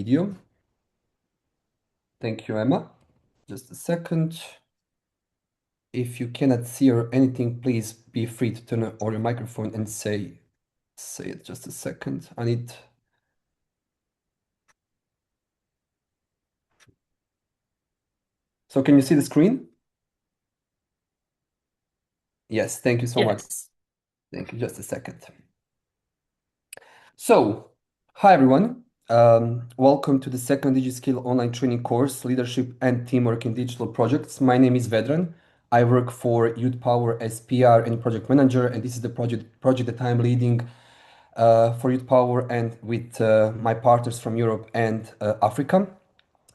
video. Thank you, Emma. Just a second. If you cannot see or anything, please be free to turn on your microphone and say it. Just a second. I need. So can you see the screen? Yes, thank you so much. Yes. Thank you. Just a second. So, hi everyone. Welcome to the second Digiskill online training course, Leadership and Teamwork in Digital Projects. My name is Vedran. I work for Youth Power as PR and project manager, and this is the project that I'm leading for Youth Power and with my partners from Europe and Africa.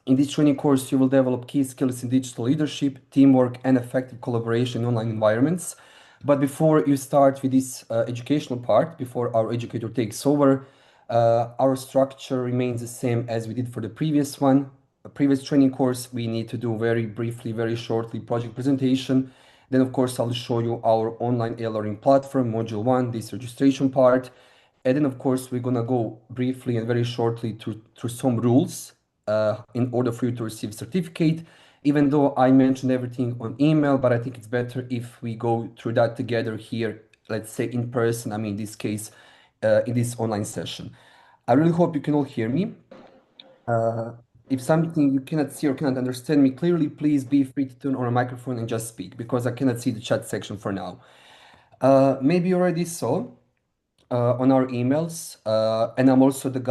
In this training course, you will develop key skills in digital leadership, teamwork, and effective collaboration in online environments. But before you start with this educational part, before our educator takes over, our structure remains the same as we did for the previous one. A previous training course, we need to do very briefly, very shortly project presentation. Then, of course, I'll show you our online e-learning platform, module one, this registration part. And then, of course, we're gonna go briefly and very shortly through some rules in order for you to receive certificate. Even though I mentioned everything on email, but I think it's better if we go through that together here, let's say in person, I mean, in this case, in this online session. I really hope you can all hear me. If something you cannot see or cannot understand me clearly, please be free to turn on a microphone and just speak because I cannot see the chat section for now. Maybe you already saw on our emails, and I'm also the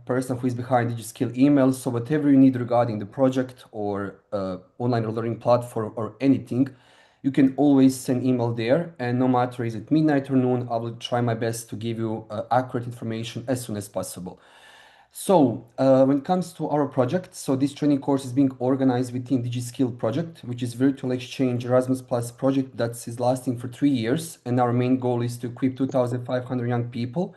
person who is behind Digiskill emails. So whatever you need regarding the project or online learning platform or anything, you can always send email there. And no matter is it midnight or noon, I will try my best to give you accurate information as soon as possible. So, when it comes to our project, so this training course is being organized within Digiskill project, which is virtual exchange Erasmus Plus project that is lasting for 3 years. And our main goal is to equip 2,500 young people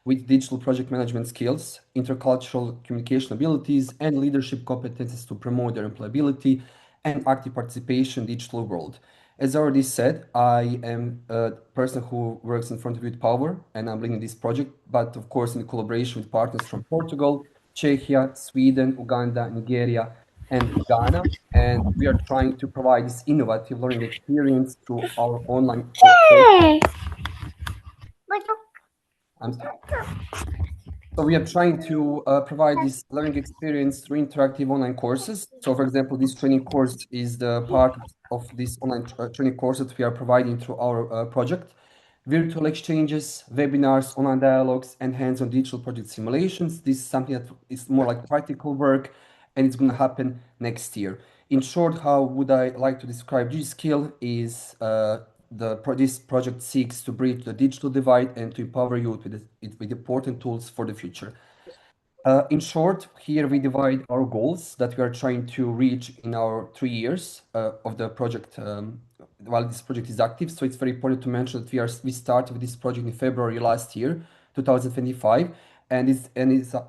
with digital project management skills, intercultural communication abilities, and leadership competences to promote their employability and active participation in the digital world. As I already said, I am a person who works in front of Youth Power and I'm leading this project, but of course in collaboration with partners from Portugal, Czechia, Sweden, Uganda, Nigeria, and Ghana. And we are trying to provide this innovative learning experience through our online course. I'm So we are trying to provide this learning experience through interactive online courses. So for example, this training course is the part of this online training course that we are providing through our project. Virtual exchanges, webinars, online dialogues, and hands-on digital project simulations. This is something that is more like practical work, and it's going to happen next year. In short, how would I like to describe Digiskill is this project seeks to bridge the digital divide and to empower youth with important tools for the future. In short, here we divide our goals that we are trying to reach in our 3 years of the project while this project is active. So it's very important to mention that we started with this project in February last year, 2025, and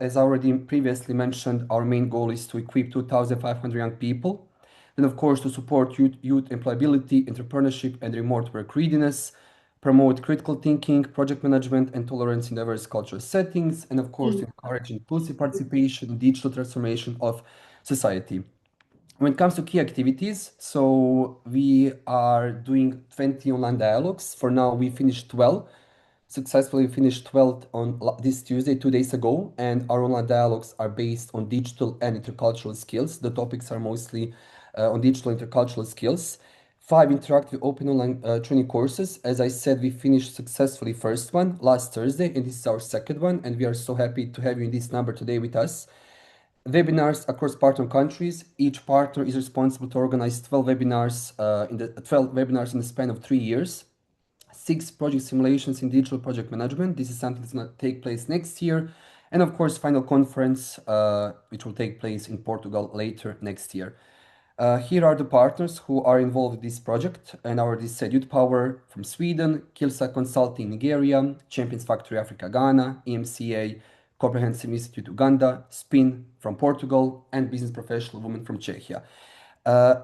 as already previously mentioned, our main goal is to equip 2,500 young people. Then, of course, to support youth employability, entrepreneurship, and remote work readiness, promote critical thinking, project management, and tolerance in diverse cultural settings, and of course, encourage inclusive participation in digital transformation of society. When it comes to key activities, so we are doing 20 online dialogues. For now, we finished 12, successfully finished 12 on this Tuesday, 2 days ago, and our online dialogues are based on digital and intercultural skills. The topics are mostly on digital intercultural skills. 5 interactive open online training courses. As I said, we finished successfully first one last Thursday, and this is our second one, and we are so happy to have you in this number today with us. Webinars across partner countries. Each partner is responsible to organize 12 webinars in the span of 3 years. 6 project simulations in digital project management. This is something that's going to take place next year. And of course, final conference, which will take place in Portugal later next year. Here are the partners who are involved in this project, and I already said Youth Power from Sweden, Kilsa Consulting Nigeria, Champions Factory Africa Ghana, EMCA, Comprehensive Institute Uganda, SPIN from Portugal, and Business Professional Women from Czechia.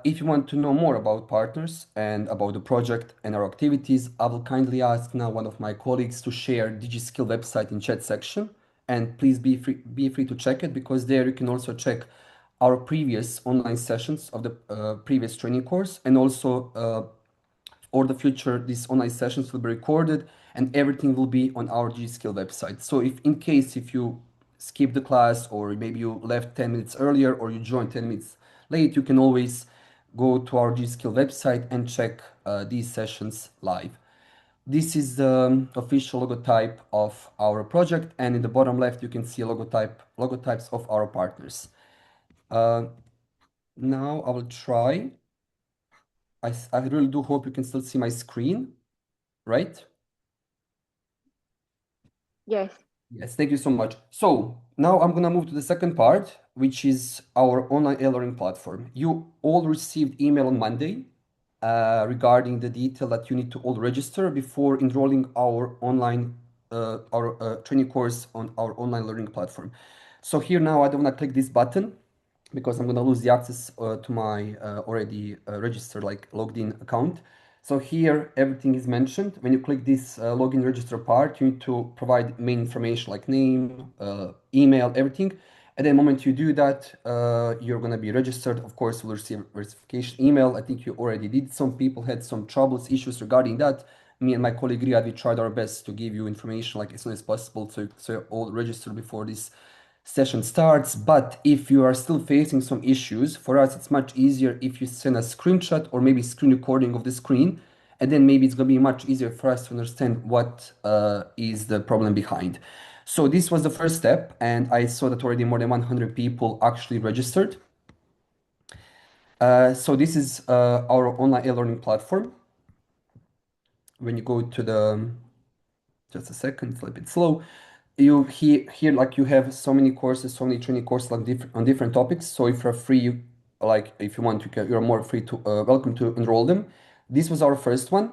If you want to know more about partners and about the project and our activities, I will kindly ask now one of my colleagues to share Digiskill website in chat section. and please be free to check it, because there you can also check our previous online sessions of the previous training course, and also or the future, these online sessions will be recorded and everything will be on our Gskill website. So if in case if you skip the class, or maybe you left 10 minutes earlier, or you joined 10 minutes late, you can always go to our Gskill website and check these sessions live. This is the official logotype of our project, and in the bottom left you can see logotypes of our partners. Now I will try. I really do hope you can still see my screen, right? Yes. Yes, thank you so much. So now I'm gonna move to the second part, which is our online e-learning platform. You all received email on Monday regarding the detail that you need to all register before enrolling our online our training course on our online learning platform. So here now I don't want to click this button because I'm gonna lose the access to my already registered, like logged in account. So here everything is mentioned. When you click this login register part, you need to provide main information like name, email, everything. And the moment you do that, you're gonna be registered. Of course, you'll receive verification email. I think you already did. Some people had some troubles, issues regarding that. Me and my colleague Riyad, we tried our best to give you information like as soon as possible, so you're all registered before this session starts. But if you are still facing some issues, for us it's much easier if you send a screenshot or maybe screen recording of the screen, and then maybe it's going to be much easier for us to understand what is the problem behind. So this was the first step, and I saw that already more than 100 people actually registered. So this is our online e-learning platform. When you go to the, just a second, it's a little bit slow. You here like you have so many courses, so many training courses like on different topics. So if you're free, like if you want, you're more free to welcome to enroll them. This was our first one.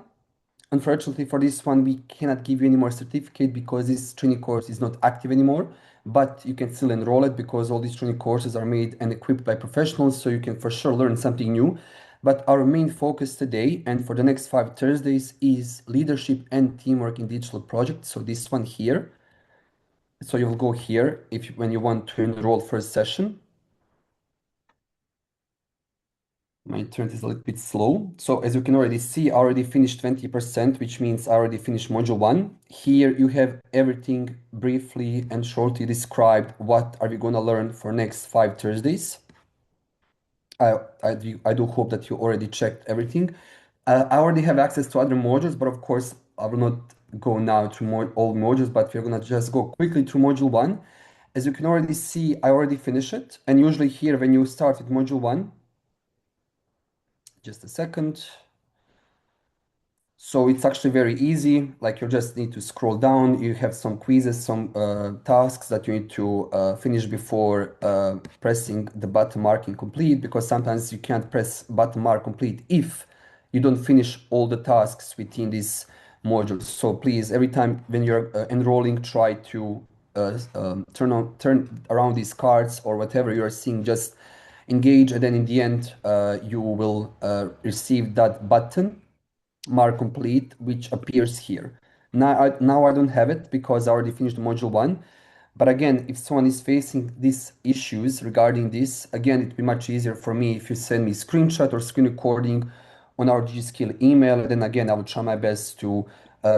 Unfortunately for this one, we cannot give you any more certificate because this training course is not active anymore, but you can still enroll it because all these training courses are made and equipped by professionals, so you can for sure learn something new. But our main focus today and for the next 5 Thursdays is leadership and teamwork in digital projects. So this one here. So you'll go here when you want to enroll for a session. My internet is a little bit slow. So as you can already see, I already finished 20%, which means I already finished module 1. Here you have everything briefly and shortly described. What are we going to learn for next 5 Thursdays? I do hope that you already checked everything. I already have access to other modules, but of course I will not go now through all modules, but we're gonna just go quickly through module 1. As you can already see, I already finished it. And usually here, when you start with module 1, just a second. So it's actually very easy. Like you just need to scroll down. You have some quizzes, some tasks that you need to finish before pressing the button marking complete, because sometimes you can't press button mark complete if you don't finish all the tasks within this module. So please, every time when you're enrolling, try to turn around these cards or whatever you're seeing, just engage, and then in the end you will receive that button mark complete, which appears here. Now I don't have it because I already finished module 1. But again, if someone is facing these issues regarding this, again, it'd be much easier for me if you send me screenshot or screen recording on our Gskill email. Then again, I will try my best to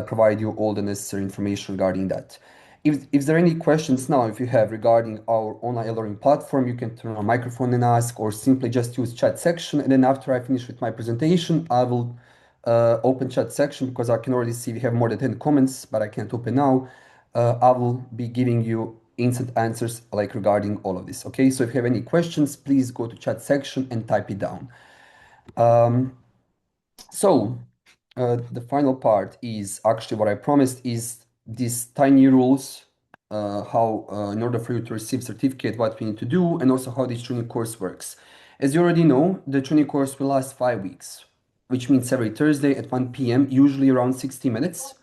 provide you all the necessary information regarding that. If there are any questions now, if you have regarding our online e-learning platform, you can turn on microphone and ask, or simply just use chat section. And then after I finish with my presentation, I will open chat section because I can already see we have more than 10 comments, but I can't open now. I will be giving you instant answers like regarding all of this. Okay, so if you have any questions, please go to chat section and type it down. So the final part is actually what I promised is these tiny rules, how in order for you to receive certificate, what we need to do, and also how this training course works. As you already know, the training course will last 5 weeks, which means every Thursday at 1 p.m., usually around 60 minutes.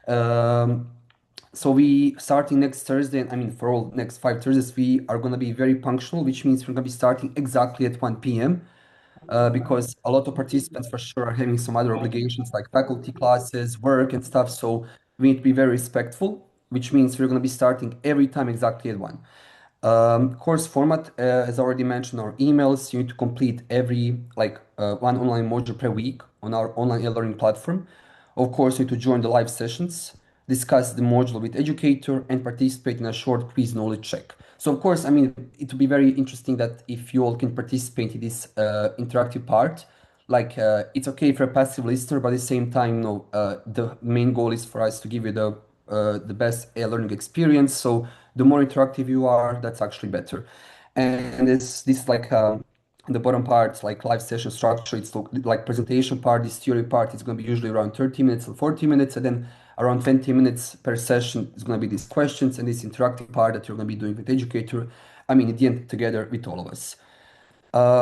So we starting next Thursday, I mean for all next 5 Thursdays, we are gonna be very punctual, which means we're gonna be starting exactly at 1 p.m. Because a lot of participants for sure are having some other obligations like faculty classes, work and stuff. So we need to be very respectful. which means we're going to be starting every time exactly at 1. Course format, as already mentioned, our emails, you need to complete every one online module per week on our online e-learning platform. Of course, you need to join the live sessions, discuss the module with educator, and participate in a short quiz knowledge check. So of course, I mean, it would be very interesting that if you all can participate in this interactive part. It's okay if you're a passive listener, but at the same time, the main goal is for us to give you the best learning experience. So the more interactive you are, that's actually better. And this the bottom part, like live session structure, it's like presentation part, this theory part is going to be usually around 30 minutes or 40 minutes, and then around 20 minutes per session is going to be these questions and this interactive part that you're going to be doing with educator. I mean, at the end, together with all of us.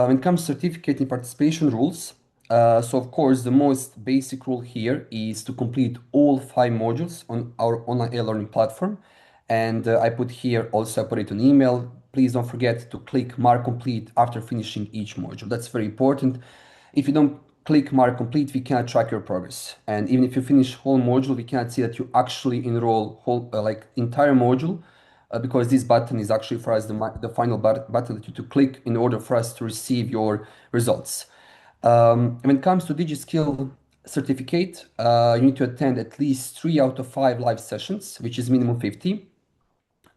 When it comes to certificate and participation rules, so of course the most basic rule here is to complete all 5 modules on our online e-learning platform. And I put here also, I put it on email. Please don't forget to click mark complete after finishing each module. That's very important. If you don't click mark complete, we cannot track your progress. And even if you finish whole module, we cannot see that you actually enroll whole entire module because this button is actually for us the final button that you to click in order for us to receive your results. When it comes to Digiskill certificate, you need to attend at least 3 out of 5 live sessions, which is minimum 50.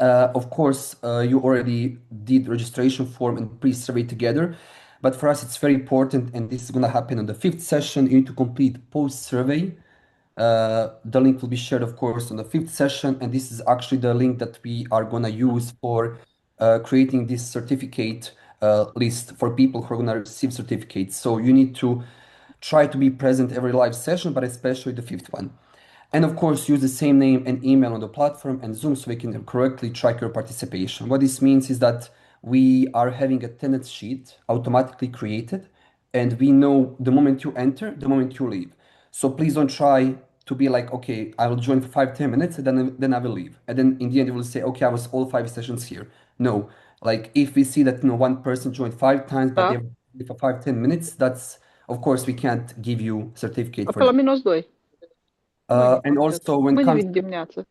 Of course, you already did registration form and pre-survey together, but for us it's very important, and this is going to happen on the 5th session. You need to complete post-survey. The link will be shared, of course, on the 5th session, and this is actually the link that we are going to use for creating this certificate list for people who are going to receive certificates. So you need to try to be present every live session, but especially the 5th one. And of course, use the same name and email on the platform and Zoom so we can correctly track your participation. What this means is that we are having a attendance sheet automatically created, and we know the moment you enter, the moment you leave. So please don't try to be like, okay, I will join for 5-10 minutes and then I will leave. And then in the end, you will say, okay, I was all 5 sessions here. No, like if we see that one person joined 5 times, but they have for 5-10 minutes, that's of course we can't give you certificate for Pe la that. minus 2. And also when it Mâine comes vin dimineață.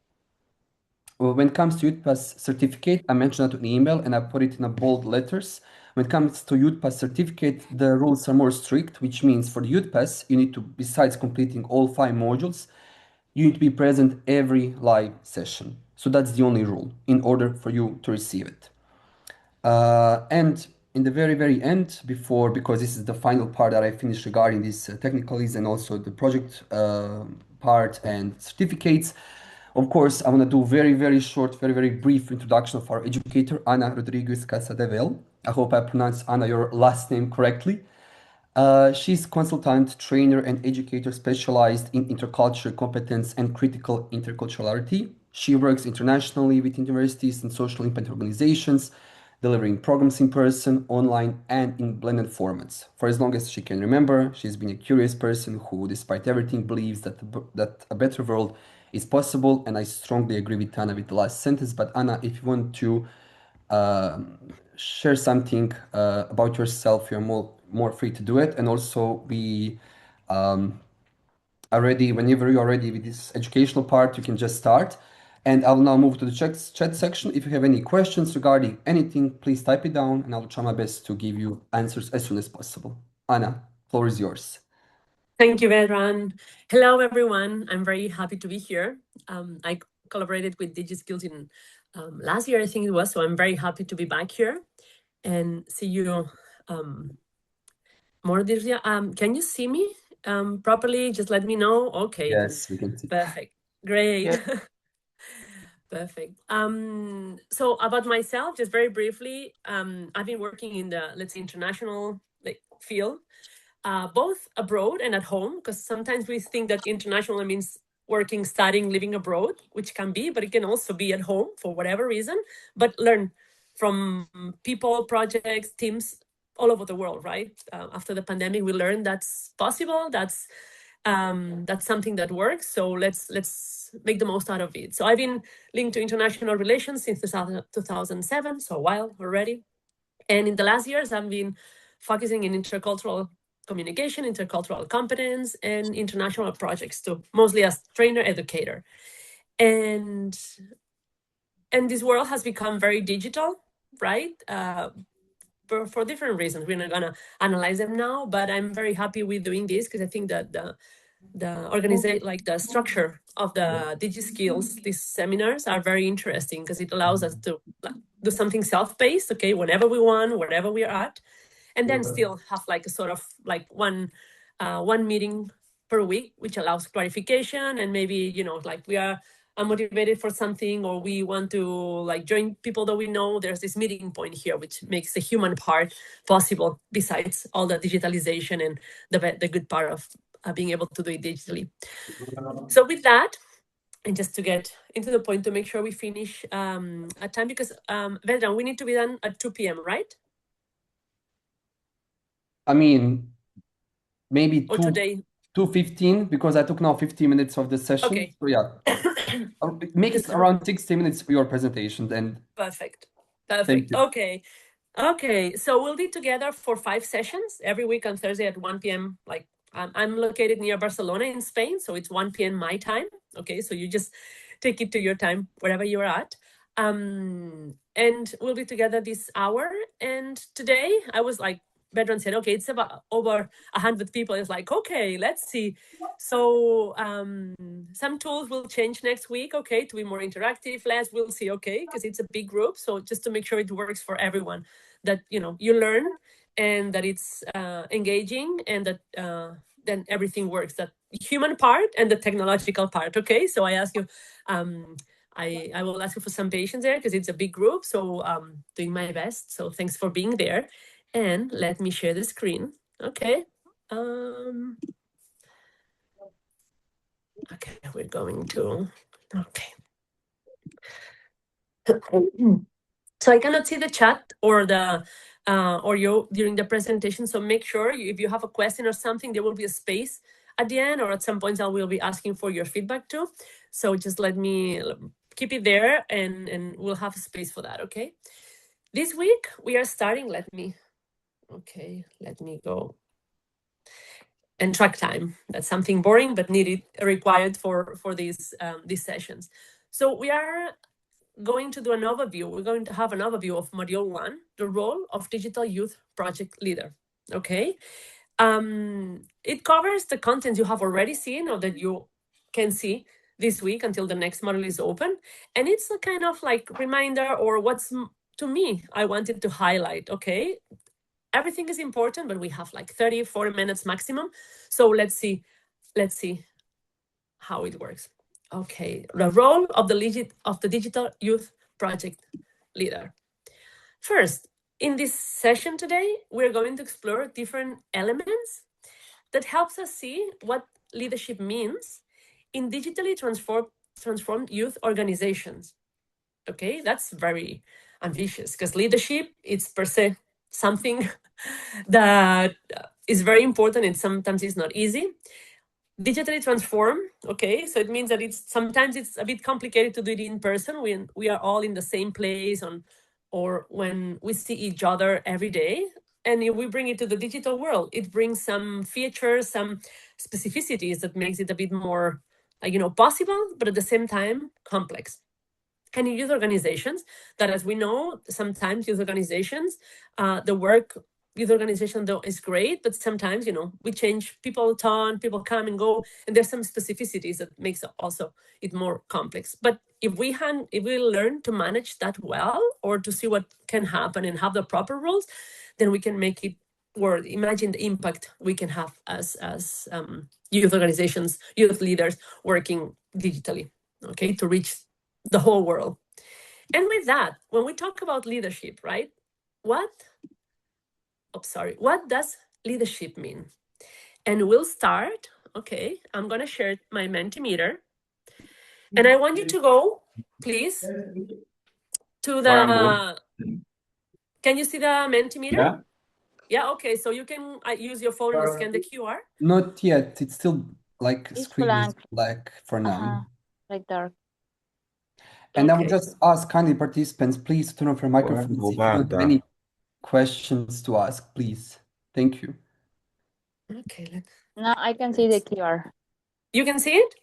when it comes to Youth Pass certificate, I mentioned that in email and I put it in a bold letters. When it comes to Youth Pass certificate, the rules are more strict, which means for the Youth Pass, you need to, besides completing all 5 modules, you need to be present every live session. So that's the only rule in order for you to receive it. And in the very, very end, because this is the final part that I finished regarding these technicalities and also the project part and certificates. Of course, I want to do very, very short, very, very brief introduction of our educator, Ana Rodriguez Casadevel. I hope I pronounced Ana your last name correctly. She's consultant, trainer, and educator specialized in intercultural competence and critical interculturality. She works internationally with universities and social impact organizations, delivering programs in person, online, and in blended formats. For as long as she can remember, she's been a curious person who, despite everything, believes that a better world is possible. And I strongly agree with Anna with the last sentence. But Anna, if you want to share something about yourself, you're more free to do it. And also, we are ready whenever you're ready with this educational part. You can just start. And I'll now move to the chat section. If you have any questions regarding anything, please type it down, and I'll try my best to give you answers as soon as possible. Anna, floor is yours. Thank you, Vedran. Hello, everyone. I'm very happy to be here. I collaborated with Digiskills in last year, I think it was, so I'm very happy to be back here and see you more this year. Can you see me properly? Just let me know. Okay. Yes, we can see. Perfect. Great. Yes. Perfect. So about myself, just very briefly, I've been working in the, let's say, international field, both abroad and at home, because sometimes we think that international means working, studying, living abroad, which can be, but it can also be at home for whatever reason, but learn from people, projects, teams all over the world, right? After the pandemic, we learned that's possible. That's something that works. So let's make the most out of it. So I've been linked to international relations since 2007, so a while already. And in the last years, I've been focusing in intercultural communication, intercultural competence, and international projects too, mostly as trainer educator. And this world has become very digital, right? For different reasons. We're not gonna analyze them now, but I'm very happy with doing this because I think that the organization, like the structure of the Digiskills, these seminars are very interesting because it allows us to do something self-paced, okay, whenever we want, wherever we are at, and then still have like a sort of like one meeting per week, which allows clarification and maybe, you know, like we are motivated for something or we want to like join people that we know, there's this meeting point here, which makes the human part possible besides all the digitalization and the good part of being able to do it digitally. So with that, and just to get into the point to make sure we finish at time, because Vedran, we need to be done at 2 p.m., right? I mean, maybe Or today? 2:15 because I took now 15 minutes of the session. Okay. So yeah, make it around 60 minutes for your presentation then. Perfect. Thank you. Okay, so we'll be together for 5 sessions every week on Thursday at 1 p.m. Like I'm located near Barcelona in Spain, so it's 1 p.m. my time. Okay, so you just take it to your time wherever you're at. And we'll be together this hour. And today I was like, Bedron said, okay, it's about over 100 people. It's like, okay, let's see. So some tools will change next week, okay, to be more interactive, less, we'll see, okay, because it's a big group. So just to make sure it works for everyone, that, you know, you learn and that it's engaging and that then everything works, that human part and the technological part, okay? So I ask you, I will ask you for some patience there because it's a big group. So doing my best. So thanks for being there. And let me share the screen. Okay. Okay, we're going to, okay. So I cannot see the chat or the or you during the presentation. So make sure if you have a question or something, there will be a space at the end, or at some points I will be asking for your feedback too. So just let me keep it there and we'll have a space for that, okay? This week we are starting, let me go and track time. That's something boring but needed, required for these sessions. So we are going to do an overview. We're going to have an overview of Module 1, the role of digital youth project leader. Okay. It covers the content you have already seen or that you can see this week until the next module is open. And it's a kind of like reminder or what's, to me, I wanted to highlight, okay? Everything is important, but we have like 30, 40 minutes maximum. So let's see how it works. Okay, the role of the digital youth project leader. First, in this session today, we're going to explore different elements that helps us see what leadership means in digitally transformed youth organizations. Okay, that's very ambitious because leadership is per se something that is very important and sometimes it's not easy. Digitally transform, okay, so it means that sometimes it's a bit complicated to do it in person when we are all in the same place or when we see each other every day. And if we bring it to the digital world, it brings some features, some specificities that makes it a bit more possible, but at the same time complex. And in youth organizations, that as we know, sometimes youth organizations, the work youth organization though is great, but sometimes, we change people turn, people come and go, and there's some specificities that makes also it more complex. But if we learn to manage that well, or to see what can happen and have the proper rules, then we can make it work. Imagine the impact we can have as youth organizations, youth leaders working digitally, okay, to reach the whole world. And with that, when we talk about leadership, right? What does leadership mean? And we'll start, okay, I'm gonna share my Mentimeter. And I want you to go, please, to the, can you see the Mentimeter? Yeah. Yeah, okay, so you can use your phone and scan the QR? Not yet, it's still like It's screen is blank. black for now. Like dark. And I Okay. would just ask kindly participants, please turn off your microphones if you don't have any questions to ask, please. Thank you. Okay, Now I can see the QR. You can see it?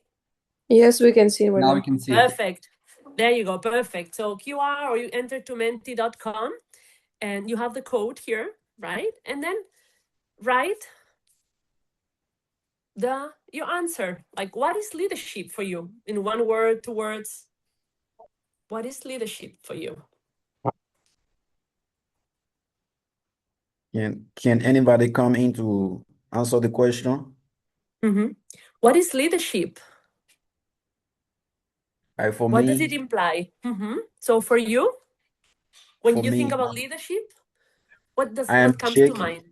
Yes, we can see it. Now we can see it. Perfect. There you go. Perfect. So QR, or you enter to menti.com and you have the code here, right? And then write your answer. Like, what is leadership for you? In 1 word, 2 words. What is leadership for you? Can anybody come in to answer the question? What is leadership? For What me, does it imply? So for you, when for you think me, about leadership, what I comes to mind?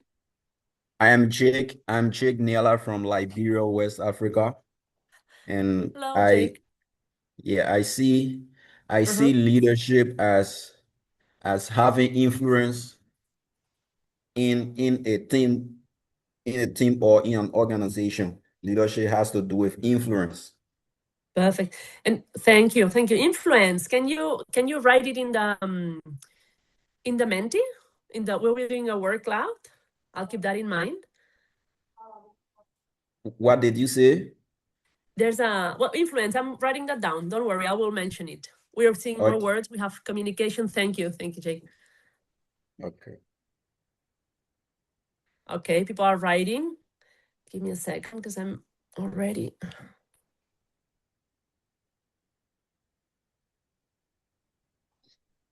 am Jake. I'm Jake Niela from Liberia, West Africa, and Hello, Jake. I see leadership as having influence in a team or in an organization. Leadership has to do with influence. Perfect. And thank you. Influence. Can you write it in the Menti? When we're doing a word cloud? I'll keep that in mind. What did you say? There's influence. I'm writing that down. Don't worry, I will mention it. We are seeing more words. We have communication. Thank you, Jake. Okay. Okay, people are writing. Give me a second because I'm already.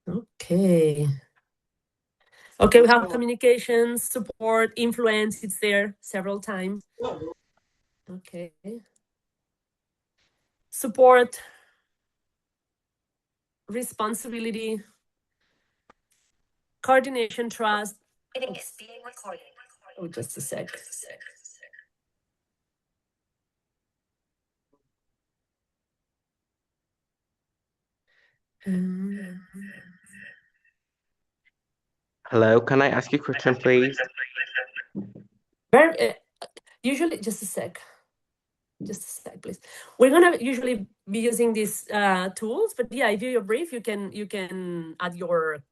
Okay. Okay, we have communication, support, influence. It's there several times. Okay. Support, responsibility, coordination, trust. Meeting is being recorded. Oh, just a sec. Hello, can I ask you a question, please? Usually, just a sec, please. We're gonna usually be using these tools, but yeah, if you're brief, you can add your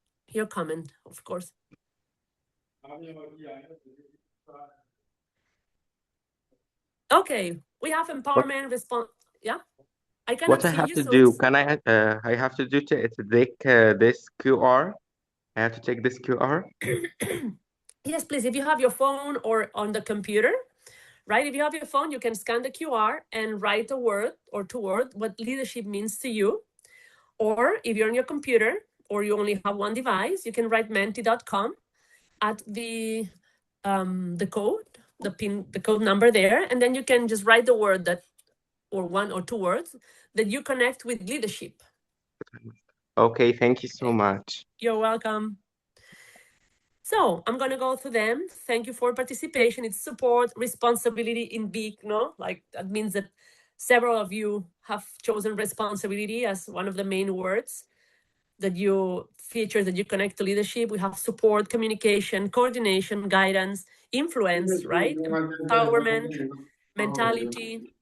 comment, of course. Okay, we have empowerment response. Yeah, I cannot What I see have you, to so do? Can I have to do to take this QR? I have to take this QR. Yes, please. If you have your phone or on the computer, right? If you have your phone, you can scan the QR and write a word or 2 words what leadership means to you. Or if you're on your computer or you only have one device, you can write menti.com at the code, the code number there, and then you can just write the word that, or 1 or 2 words that you connect with leadership. Okay, thank you so much. You're welcome. So I'm going to go through them. Thank you for participation. It's support, responsibility in big, no? Like that means that several of you have chosen responsibility as one of the main words that you feature, that you connect to leadership. We have support, communication, coordination, guidance, influence, right? Empowerment, mentality,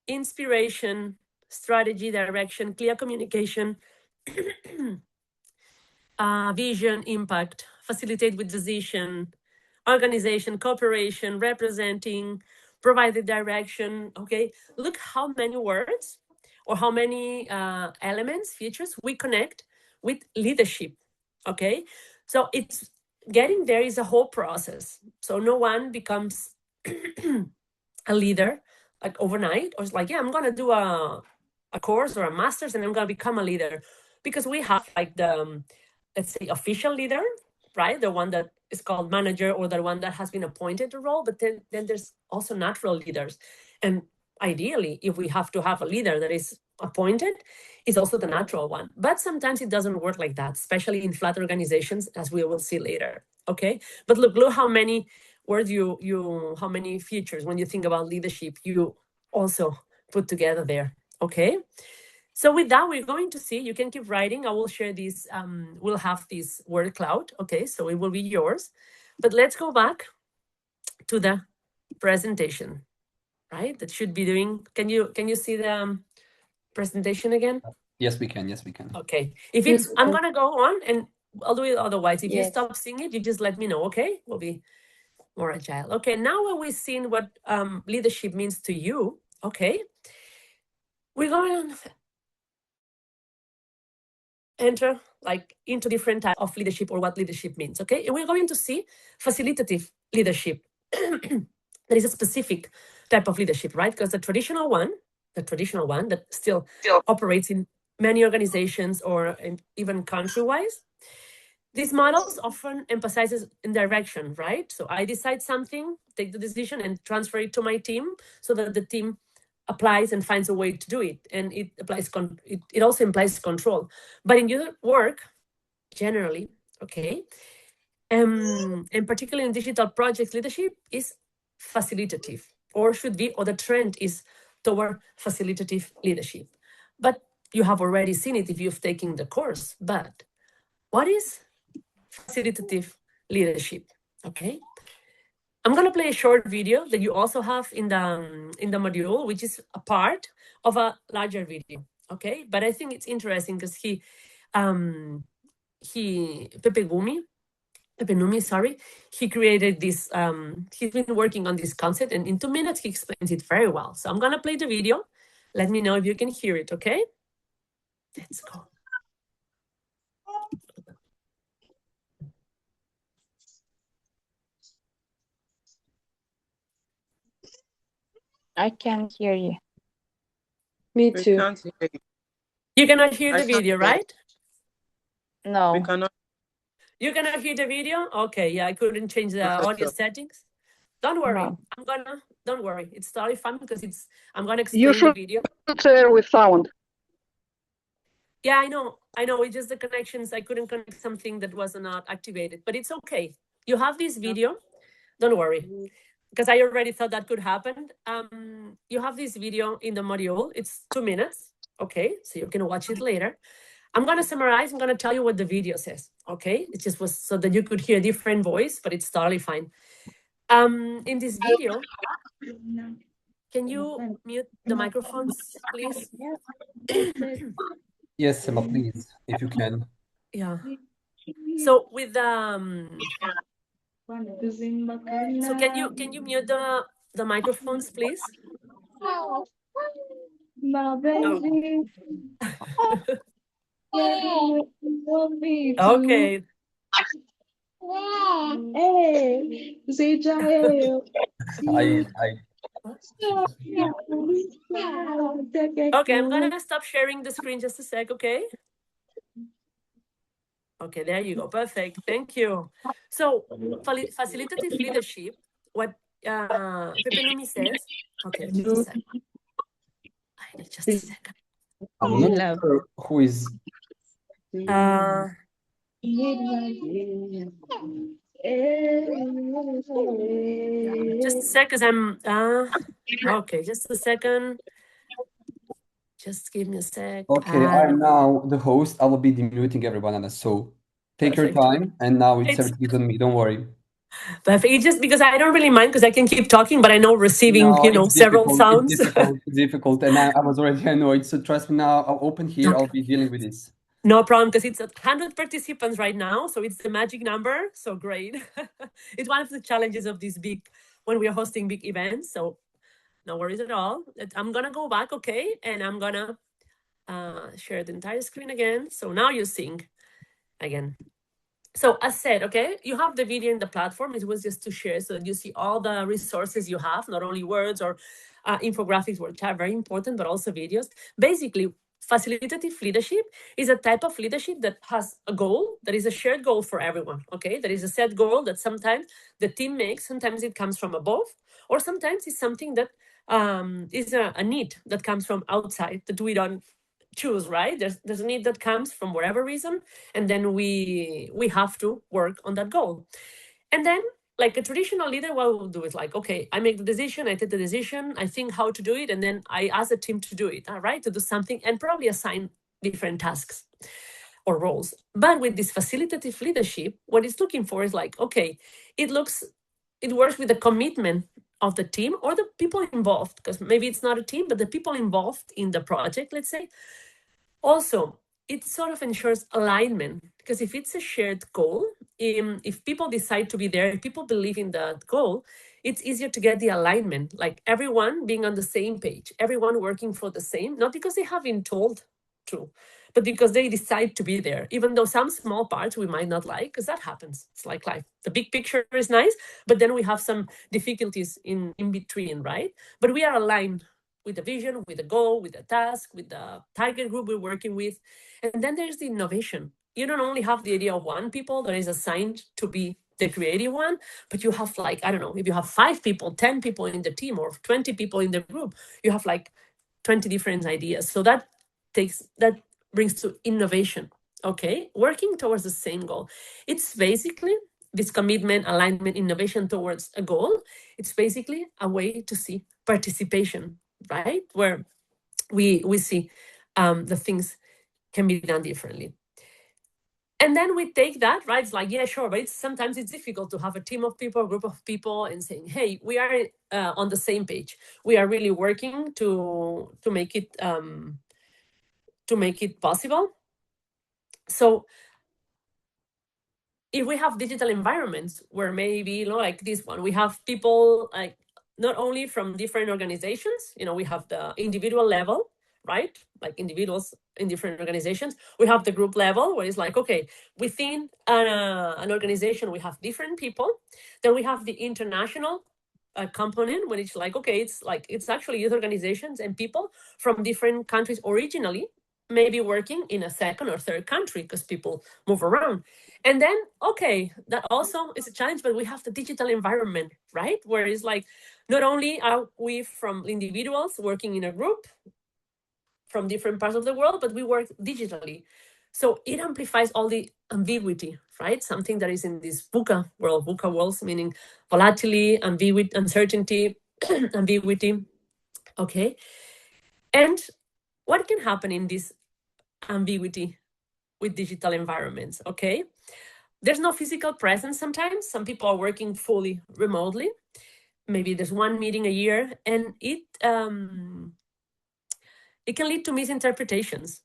inspiration, strategy, direction, clear communication, vision, impact, facilitate with decision, organization, cooperation, representing, provide the direction. Okay, look how many words or how many elements, features we connect with leadership. Okay, so it's getting there is a whole process. So no one becomes a leader like overnight, or it's like, yeah, I'm gonna do a course or a master's and I'm gonna become a leader, because we have like the let's say official leader, right? The one that is called manager, or the one that has been appointed to role. But then there's also natural leaders, and ideally, if we have to have a leader that is appointed, is also the natural one. But sometimes it doesn't work like that, especially in flat organizations, as we will see later. Okay, but look how many words how many features when you think about leadership you also put together there. Okay. So with that, we're going to see, you can keep writing. I will share this, we'll have this word cloud. Okay, so it will be yours. But let's go back to the presentation, right? That should be doing, can you see the presentation again? Yes, we can. Yes, we can. Okay. If it's, I'm gonna go on and I'll do it otherwise. If you Yes. stop seeing it, you just let me know, okay? We'll be more agile. Okay, now when we've seen what leadership means to you, okay, we're going to enter like into different types of leadership or what leadership means, okay? And we're going to see facilitative leadership. There is a specific type of leadership, right? Because the traditional one that still operates in many organizations or even country-wise, these models often emphasizes in direction, right? So I decide something, take the decision and transfer it to my team so that the team applies and finds a way to do it. And it applies, it also implies control. But in your work, generally, okay, and particularly in digital projects, leadership is facilitative, or should be, or the trend is toward facilitative leadership. But you have already seen it if you've taken the course. But what is facilitative leadership? Okay, I'm going to play a short video that you also have in the module, which is a part of a larger video. Okay, but I think it's interesting because Pepe Numi, sorry, he created this. He's been working on this concept, and in 2 minutes he explains it very well. So I'm going to play the video. Let me know if you can hear it. Okay, let's go. I can't hear you. Me We too. can't hear you. You cannot hear I the can't video, hear you. right? No. We cannot. You cannot hear the video? Okay, yeah, I couldn't change the Not at audio all. settings. Don't worry, No. don't worry. It's totally fine because I'm gonna You explain the should video. share with sound. Yeah, I know. It's just the connections. I couldn't connect something that was not activated, but it's okay. You have this video. Don't worry, because I already thought that could happen. You have this video in the module. It's 2 minutes. Okay, so you can watch it later. I'm gonna summarize. I'm gonna tell you what the video says. Okay, it just was so that you could hear a different voice, but it's totally fine. In this video, can you mute the microphones, please? Yes, Emma, please, if you can. Yeah. So with so can you mute the microphones, please? Oh. Okay. Okay, I'm gonna stop sharing the screen just a sec, okay? Okay, there you go. Perfect. Thank you. So facilitative leadership, what Pepe Numi says. Okay, just a second. I need just a second. I'm not sure who is. Just a sec, because I'm okay, just a second. Just give me a sec. Okay, I'm now the host. I will be demuting everyone, Anna. So take your time, and now it's everything on me. Don't worry. Perfect. It's just because I don't really mind because I can keep talking, but I know receiving, No, it's several difficult. sounds. It's difficult, and I was already annoyed. So trust me. Now I'll open here. I'll be dealing with this. No problem, because it's 100 participants right now, so it's the magic number. So great. It's one of the challenges of this when we are hosting big events. So no worries at all. I'm gonna go back, okay, and I'm gonna share the entire screen again. So now you're seeing again. So as said, okay, you have the video in the platform. It was just to share so that you see all the resources you have, not only words or infographics, which are very important, but also videos. Basically, facilitative leadership is a type of leadership that has a goal, that is a shared goal for everyone, okay? There is a set goal that sometimes the team makes, sometimes it comes from above, or sometimes it's something that is a need that comes from outside that we don't choose, right? There's a need that comes from whatever reason, and then we have to work on that goal. And then, like a traditional leader, what we'll do is like, okay, I make the decision, I take the decision, I think how to do it, and then I ask the team to do it, all right, to do something, and probably assign different tasks or roles. But with this facilitative leadership, what it's looking for is like, okay, it works with the commitment of the team or the people involved, because maybe it's not a team, but the people involved in the project, let's say. Also, it sort of ensures alignment, because if it's a shared goal, if people decide to be there, if people believe in that goal, it's easier to get the alignment, like everyone being on the same page, everyone working for the same, not because they have been told to, but because they decide to be there, even though some small parts we might not like, because that happens. It's like life. The big picture is nice, but then we have some difficulties in between, right? But we are aligned with the vision, with the goal, with the task, with the target group we're working with. And then there's the innovation. You don't only have the idea of one people that is assigned to be the creative one, but you have like, I don't know, if you have 5 people, 10 people in the team, or 20 people in the group, you have like 20 different ideas. So that brings to innovation, okay? Working towards the same goal. It's basically this commitment, alignment, innovation towards a goal. It's basically a way to see participation, right? Where we see the things can be done differently. And then we take that, right? It's like, yeah, sure, but sometimes it's difficult to have a team of people, a group of people, and saying, hey, we are on the same page. We are really working to make it possible. So if we have digital environments where maybe, you know, like this one, we have people like not only from different organizations, you know, we have the individual level, right? Like individuals in different organizations. We have the group level where it's like, okay, within an organization, we have different people. Then we have the international component when it's like, okay, it's actually youth organizations and people from different countries originally, maybe working in a second or third country because people move around. And then, okay, that also is a challenge, but we have the digital environment, right? Where it's like, not only are we from individuals working in a group from different parts of the world, but we work digitally. So it amplifies all the ambiguity, right? Something that is in this VUCA worlds, meaning volatility, ambiguity, uncertainty, ambiguity, okay? And what can happen in this ambiguity with digital environments, okay? There's no physical presence sometimes. Some people are working fully remotely. Maybe there's one meeting a year, and it can lead to misinterpretations.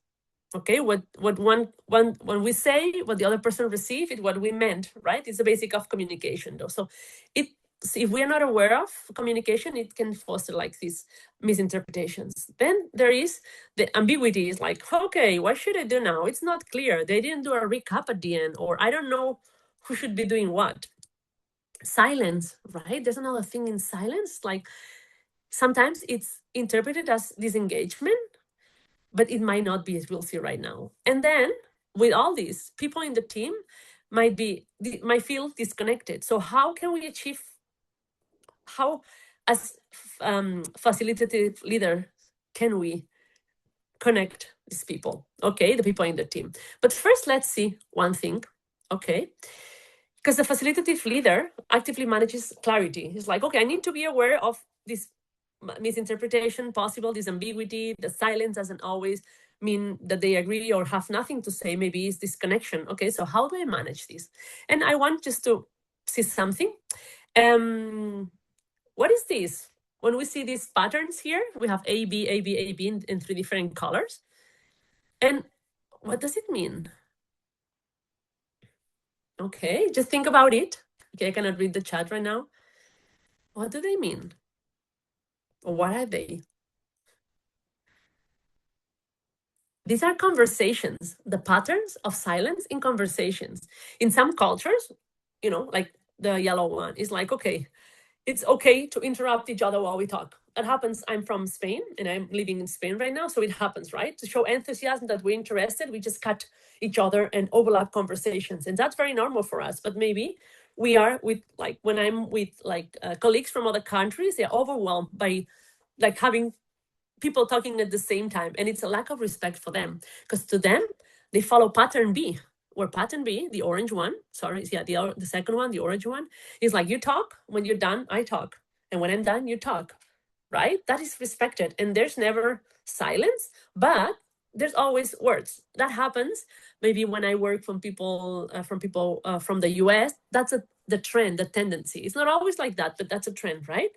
Okay, what when we say what the other person received is what we meant, right? It's the basic of communication, though. So if we are not aware of communication, it can foster like these misinterpretations. Then there is the ambiguity. Is like, okay, what should I do now? It's not clear. They didn't do a recap at the end, or I don't know who should be doing what. Silence, right? There's another thing in silence. Like sometimes it's interpreted as disengagement, but it might not be, as we'll see right now. And then with all these, people in the team might feel disconnected. So how can we achieve, how as facilitative leader can we connect these people, okay, the people in the team? But first, let's see one thing, okay? Because the facilitative leader actively manages clarity. It's like, okay, I need to be aware of this misinterpretation possible, this ambiguity. The silence doesn't always mean that they agree or have nothing to say. Maybe it's disconnection. Okay, so how do I manage this? And I want just to see something. What is this? When we see these patterns here, we have A, B, A, B, A, B in 3 different colors. And what does it mean? Okay, just think about it. Okay, I cannot read the chat right now. What do they mean? Or what are they? These are conversations, the patterns of silence in conversations. In some cultures, you know, like the yellow one is like, okay, it's okay to interrupt each other while we talk. That happens. I'm from Spain and I'm living in Spain right now. So it happens, right? To show enthusiasm that we're interested, we just cut each other and overlap conversations. And that's very normal for us. But maybe we are with, like, when I'm with like colleagues from other countries, they're overwhelmed by like having people talking at the same time. And it's a lack of respect for them, because to them, they follow pattern B, where pattern B, the orange one, the second one, the orange one, is like, you talk, when you're done, I talk. And when I'm done, you talk, right? That is respected. And there's never silence, but there's always words. That happens maybe when I work from people from the US. That's the trend, the tendency. It's not always like that, but that's a trend, right?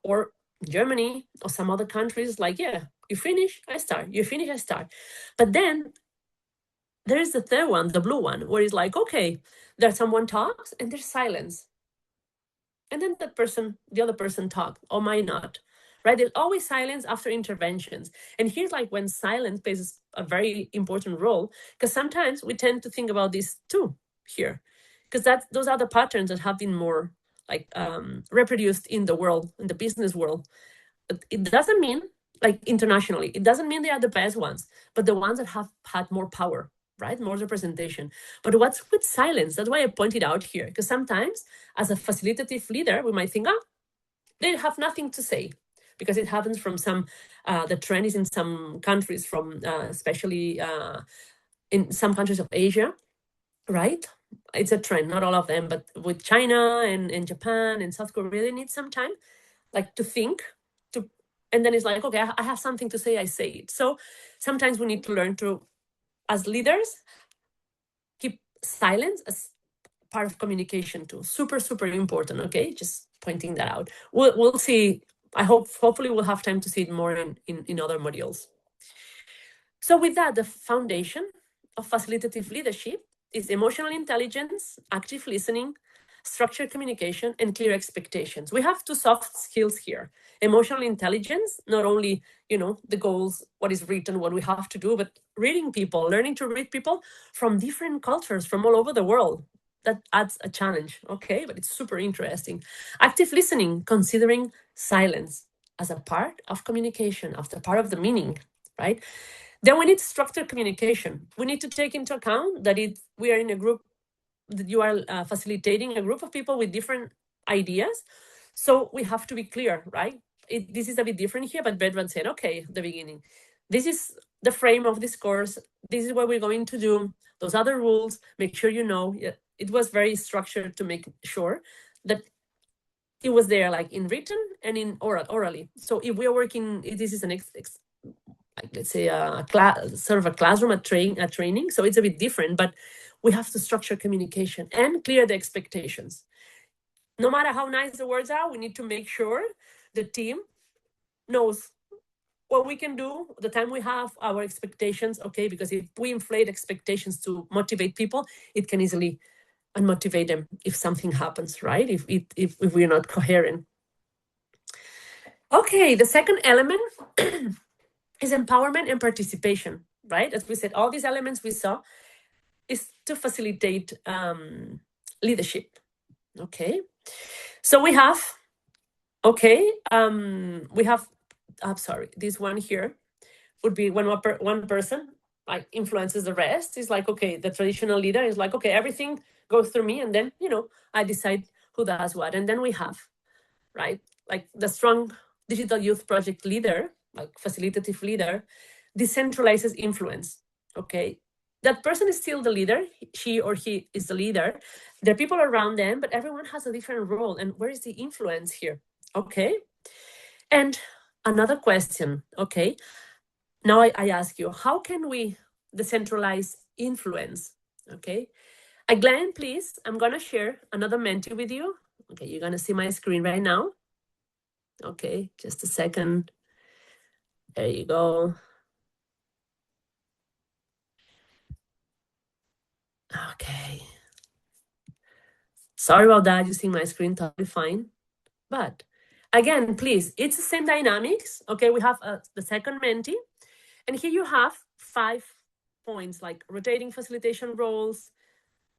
Or Germany or some other countries, like, yeah, you finish, I start. You finish, I start. But then there is the third one, the blue one, where it's like, okay, there's someone talks and there's silence. And then the other person talks, or might not, right? There's always silence after interventions. And here's like when silence plays a very important role, because sometimes we tend to think about this too here, because those are the patterns that have been more like reproduced in the world, in the business world. But it doesn't mean, like internationally, it doesn't mean they are the best ones, but the ones that have had more power, right? More representation. But what's with silence? That's why I pointed out here, because sometimes as a facilitative leader, we might think, oh, they have nothing to say, because it happens from some, the trend is in some countries from, especially in some countries of Asia, right? It's a trend, not all of them, but with China and Japan and South Korea, they need some time, like to think, and then it's like, okay, I have something to say, I say it. So sometimes we need to learn to, as leaders, keep silence as part of communication too. Super, super important, okay? Just pointing that out. We'll see. Hopefully we'll have time to see it more in other modules. So with that, the foundation of facilitative leadership is emotional intelligence, active listening, structured communication, and clear expectations. We have two soft skills here. Emotional intelligence, not only, the goals, what is written, what we have to do, but reading people, learning to read people from different cultures, from all over the world. That adds a challenge, okay? But it's super interesting. Active listening, considering silence as a part of communication, as a part of the meaning, right? Then we need structured communication. We need to take into account that we are in a group, that you are facilitating a group of people with different ideas. So we have to be clear, right? This is a bit different here, but Bedran said, okay, at the beginning, this is the frame of this course. This is what we're going to do. Those other rules, make sure you know. It was very structured to make sure that it was there, like in written and in orally. So if we are working, this is an let's say a class, sort of a classroom, a training. So it's a bit different, but we have to structure communication and clear the expectations. No matter how nice the words are, we need to make sure the team knows what we can do, the time we have, our expectations, okay? Because if we inflate expectations to motivate people, it can easily unmotivate them if something happens, right? If we're not coherent. Okay, the second element is empowerment and participation, right? As we said, all these elements we saw is to facilitate leadership, okay? So we have, I'm sorry, this one here would be when one person like influences the rest. It's like, okay, the traditional leader is like, okay, everything goes through me, and then, I decide who does what. And then we have, right, like the strong digital youth project leader, like facilitative leader, decentralizes influence, okay? That person is still the leader, she or he is the leader. There are people around them, but everyone has a different role. And where is the influence here? Okay. And another question, okay? Now I ask you, how can we decentralize influence? Okay. Glenn, please, I'm gonna share another Menti with you. Okay, you're gonna see my screen right now. Okay, just a second. There you go. Okay. Sorry about that, you see my screen totally fine. But again, please, it's the same dynamics. Okay, we have the second Menti. And here you have 5 points, like rotating facilitation roles,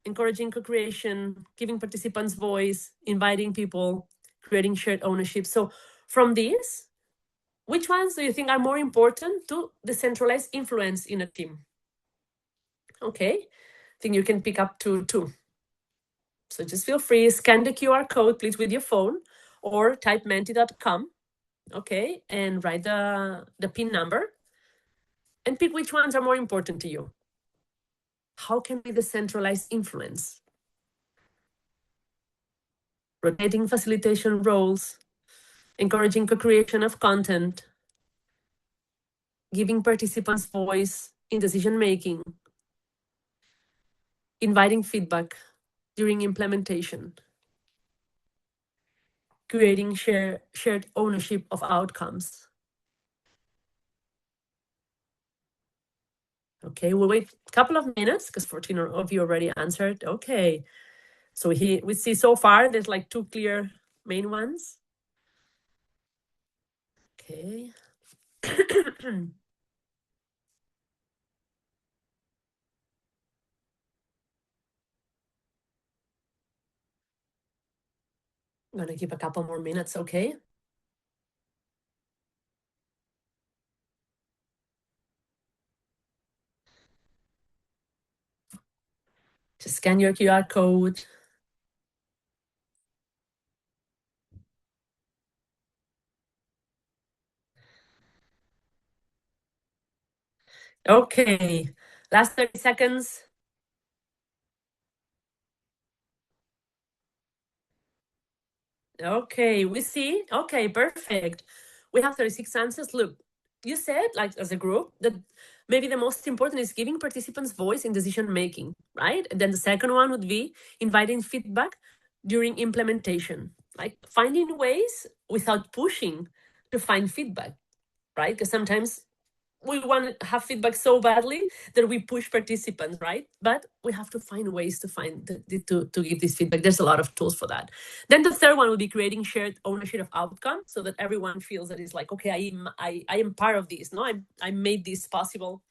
encouraging co-creation, giving participants voice, inviting people, creating shared ownership. So from these, which ones do you think are more important to decentralize influence in a team? Okay, I think you can pick up two. So just feel free, scan the QR code, please, with your phone, or type menti.com, okay, and write the PIN number, and pick which ones are more important to you. How can we decentralize influence? Rotating facilitation roles, encouraging co-creation of content, giving participants voice in decision-making, inviting feedback during implementation, creating shared ownership of outcomes. Okay, we'll wait a couple of minutes because 14 of you already answered. Okay, so we see so far there's like 2 clear main ones. Okay. I'm gonna give a couple more minutes, okay? Just scan your QR code. Okay, last 30 seconds. Okay, we see. Okay, perfect. We have 36 answers. Look, you said, like, as a group, that maybe the most important is giving participants voice in decision making, right? And then the second one would be inviting feedback during implementation, like finding ways without pushing to find feedback, right? Because sometimes we want to have feedback so badly that we push participants, right? But we have to find ways to to give this feedback. There's a lot of tools for that. Then the third one will be creating shared ownership of outcome, so that everyone feels that it's like, okay, I am part of this. No, I made this possible.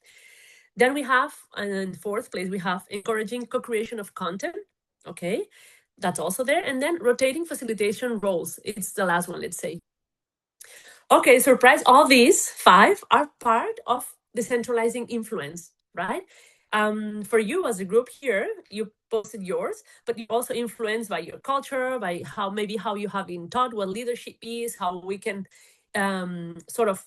Then we have, and in fourth place, we have encouraging co-creation of content. Okay, that's also there. And then rotating facilitation roles. It's the last one, let's say. Okay, surprise, all these 5 are part of decentralizing influence, right? For you as a group here, you posted yours, but you also influenced by your culture, by how you have been taught what leadership is, how we can sort of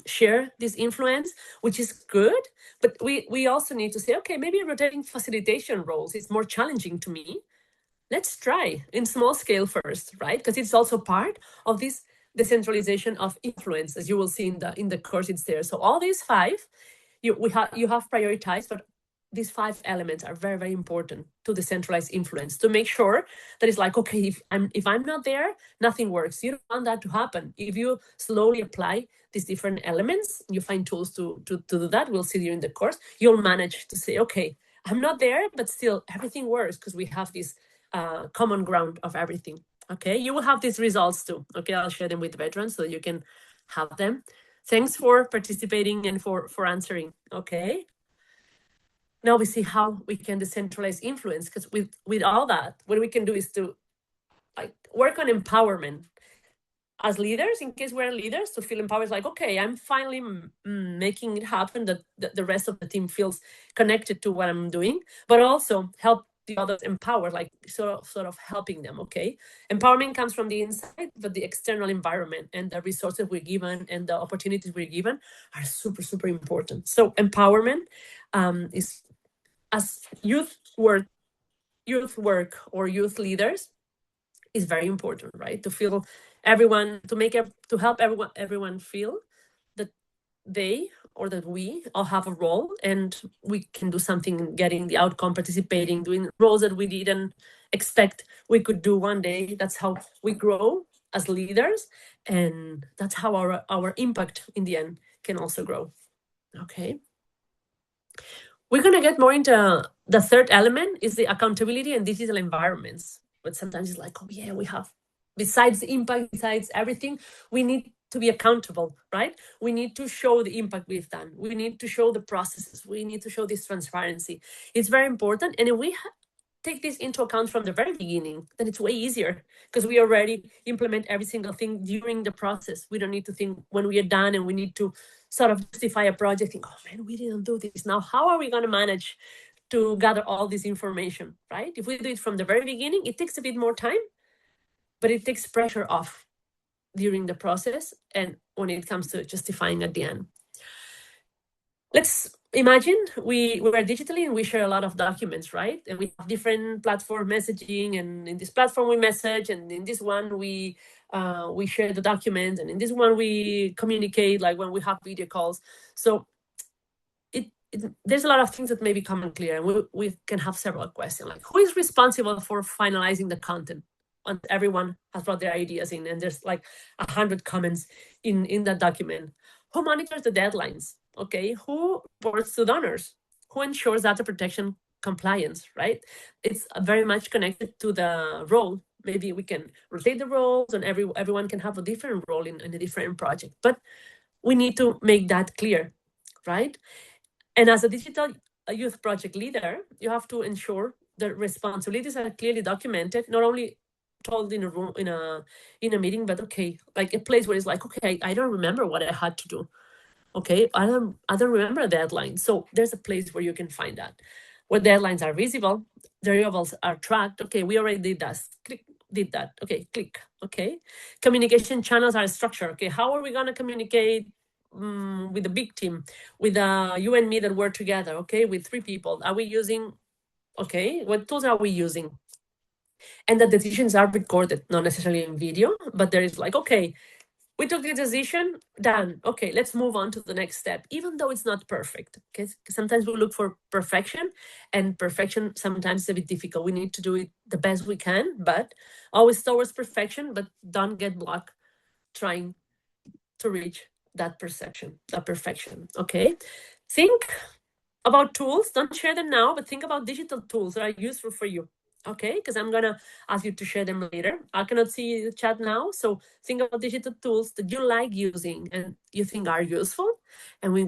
share this influence, which is good. But we also need to say, okay, maybe rotating facilitation roles is more challenging to me. Let's try in small scale first, right? Because it's also part of this decentralization of influence, as you will see in the course. It's there. So all these 5, you have prioritized, but these 5 elements are very, very important to decentralize influence, to make sure that it's like, okay, if I'm not there, nothing works. You don't want that to happen. If you slowly apply these different elements, you find tools to do that. We'll see during the course. You'll manage to say, okay, I'm not there, but still everything works because we have this common ground of everything. Okay, you will have these results too. Okay, I'll share them with veterans so you can have them. Thanks for participating and for answering. Okay. Now we see how we can decentralize influence, because with all that, what we can do is to like work on empowerment as leaders, in case we're leaders, to feel empowered. Like, okay, I'm finally making it happen, that the rest of the team feels connected to what I'm doing, but also help the others empower, like sort of helping them. Okay, empowerment comes from the inside, but the external environment and the resources we're given and the opportunities we're given are super, super important. So empowerment is, as youth work or youth leaders, is very important, right? To feel everyone, to help everyone feel that they, or that we all have a role and we can do something, getting the outcome, participating, doing roles that we didn't expect we could do one day. That's how we grow as leaders, and that's how our impact in the end can also grow. Okay. We're going to get more into the third element, is the accountability and digital environments. But sometimes it's like, oh yeah, we have, besides the impact, besides everything, we need to be accountable, right? We need to show the impact we've done. We need to show the processes. We need to show this transparency. It's very important. And if we take this into account from the very beginning, then it's way easier, because we already implement every single thing during the process. We don't need to think when we are done and we need to sort of justify a project, think, oh man, we didn't do this. Now, how are we going to manage to gather all this information, right? If we do it from the very beginning, it takes a bit more time, but it takes pressure off during the process and when it comes to justifying at the end. Let's imagine we are digitally and we share a lot of documents, right? And we have different platform messaging, and in this platform we message, and in this one we share the documents, and in this one we communicate, like when we have video calls. So there's a lot of things that may become unclear, and we can have several questions, like who is responsible for finalizing the content once everyone has brought their ideas in and there's like 100 comments in that document? Who monitors the deadlines? Okay, who reports to donors? Who ensures data protection compliance, right? It's very much connected to the role. Maybe we can rotate the roles and everyone can have a different role in a different project, but we need to make that clear, right? And as a digital youth project leader, you have to ensure the responsibilities are clearly documented, not only told in a room in a meeting, but okay, like a place where it's like, okay, I don't remember what I had to do. Okay, I don't remember deadlines. So there's a place where you can find that, where deadlines are visible, deliverables are tracked. Okay, we already did that. Click, did that. Okay, click. Okay, communication channels are structured. Okay, how are we gonna communicate with the big team, with you and me that work together? Okay, with 3 people. Are we using? Okay, what tools are we using? And the decisions are recorded, not necessarily in video, but there is like, okay, we took the decision, done. Okay, let's move on to the next step, even though it's not perfect. Okay, sometimes we look for perfection, and perfection sometimes is a bit difficult. We need to do it the best we can, but always towards perfection, but don't get blocked trying to reach that perfection. Okay, think about tools. Don't share them now, but think about digital tools that are useful for you. Okay, because I'm gonna ask you to share them later. I cannot see the chat now, so think about digital tools that you like using and you think are useful, and I'm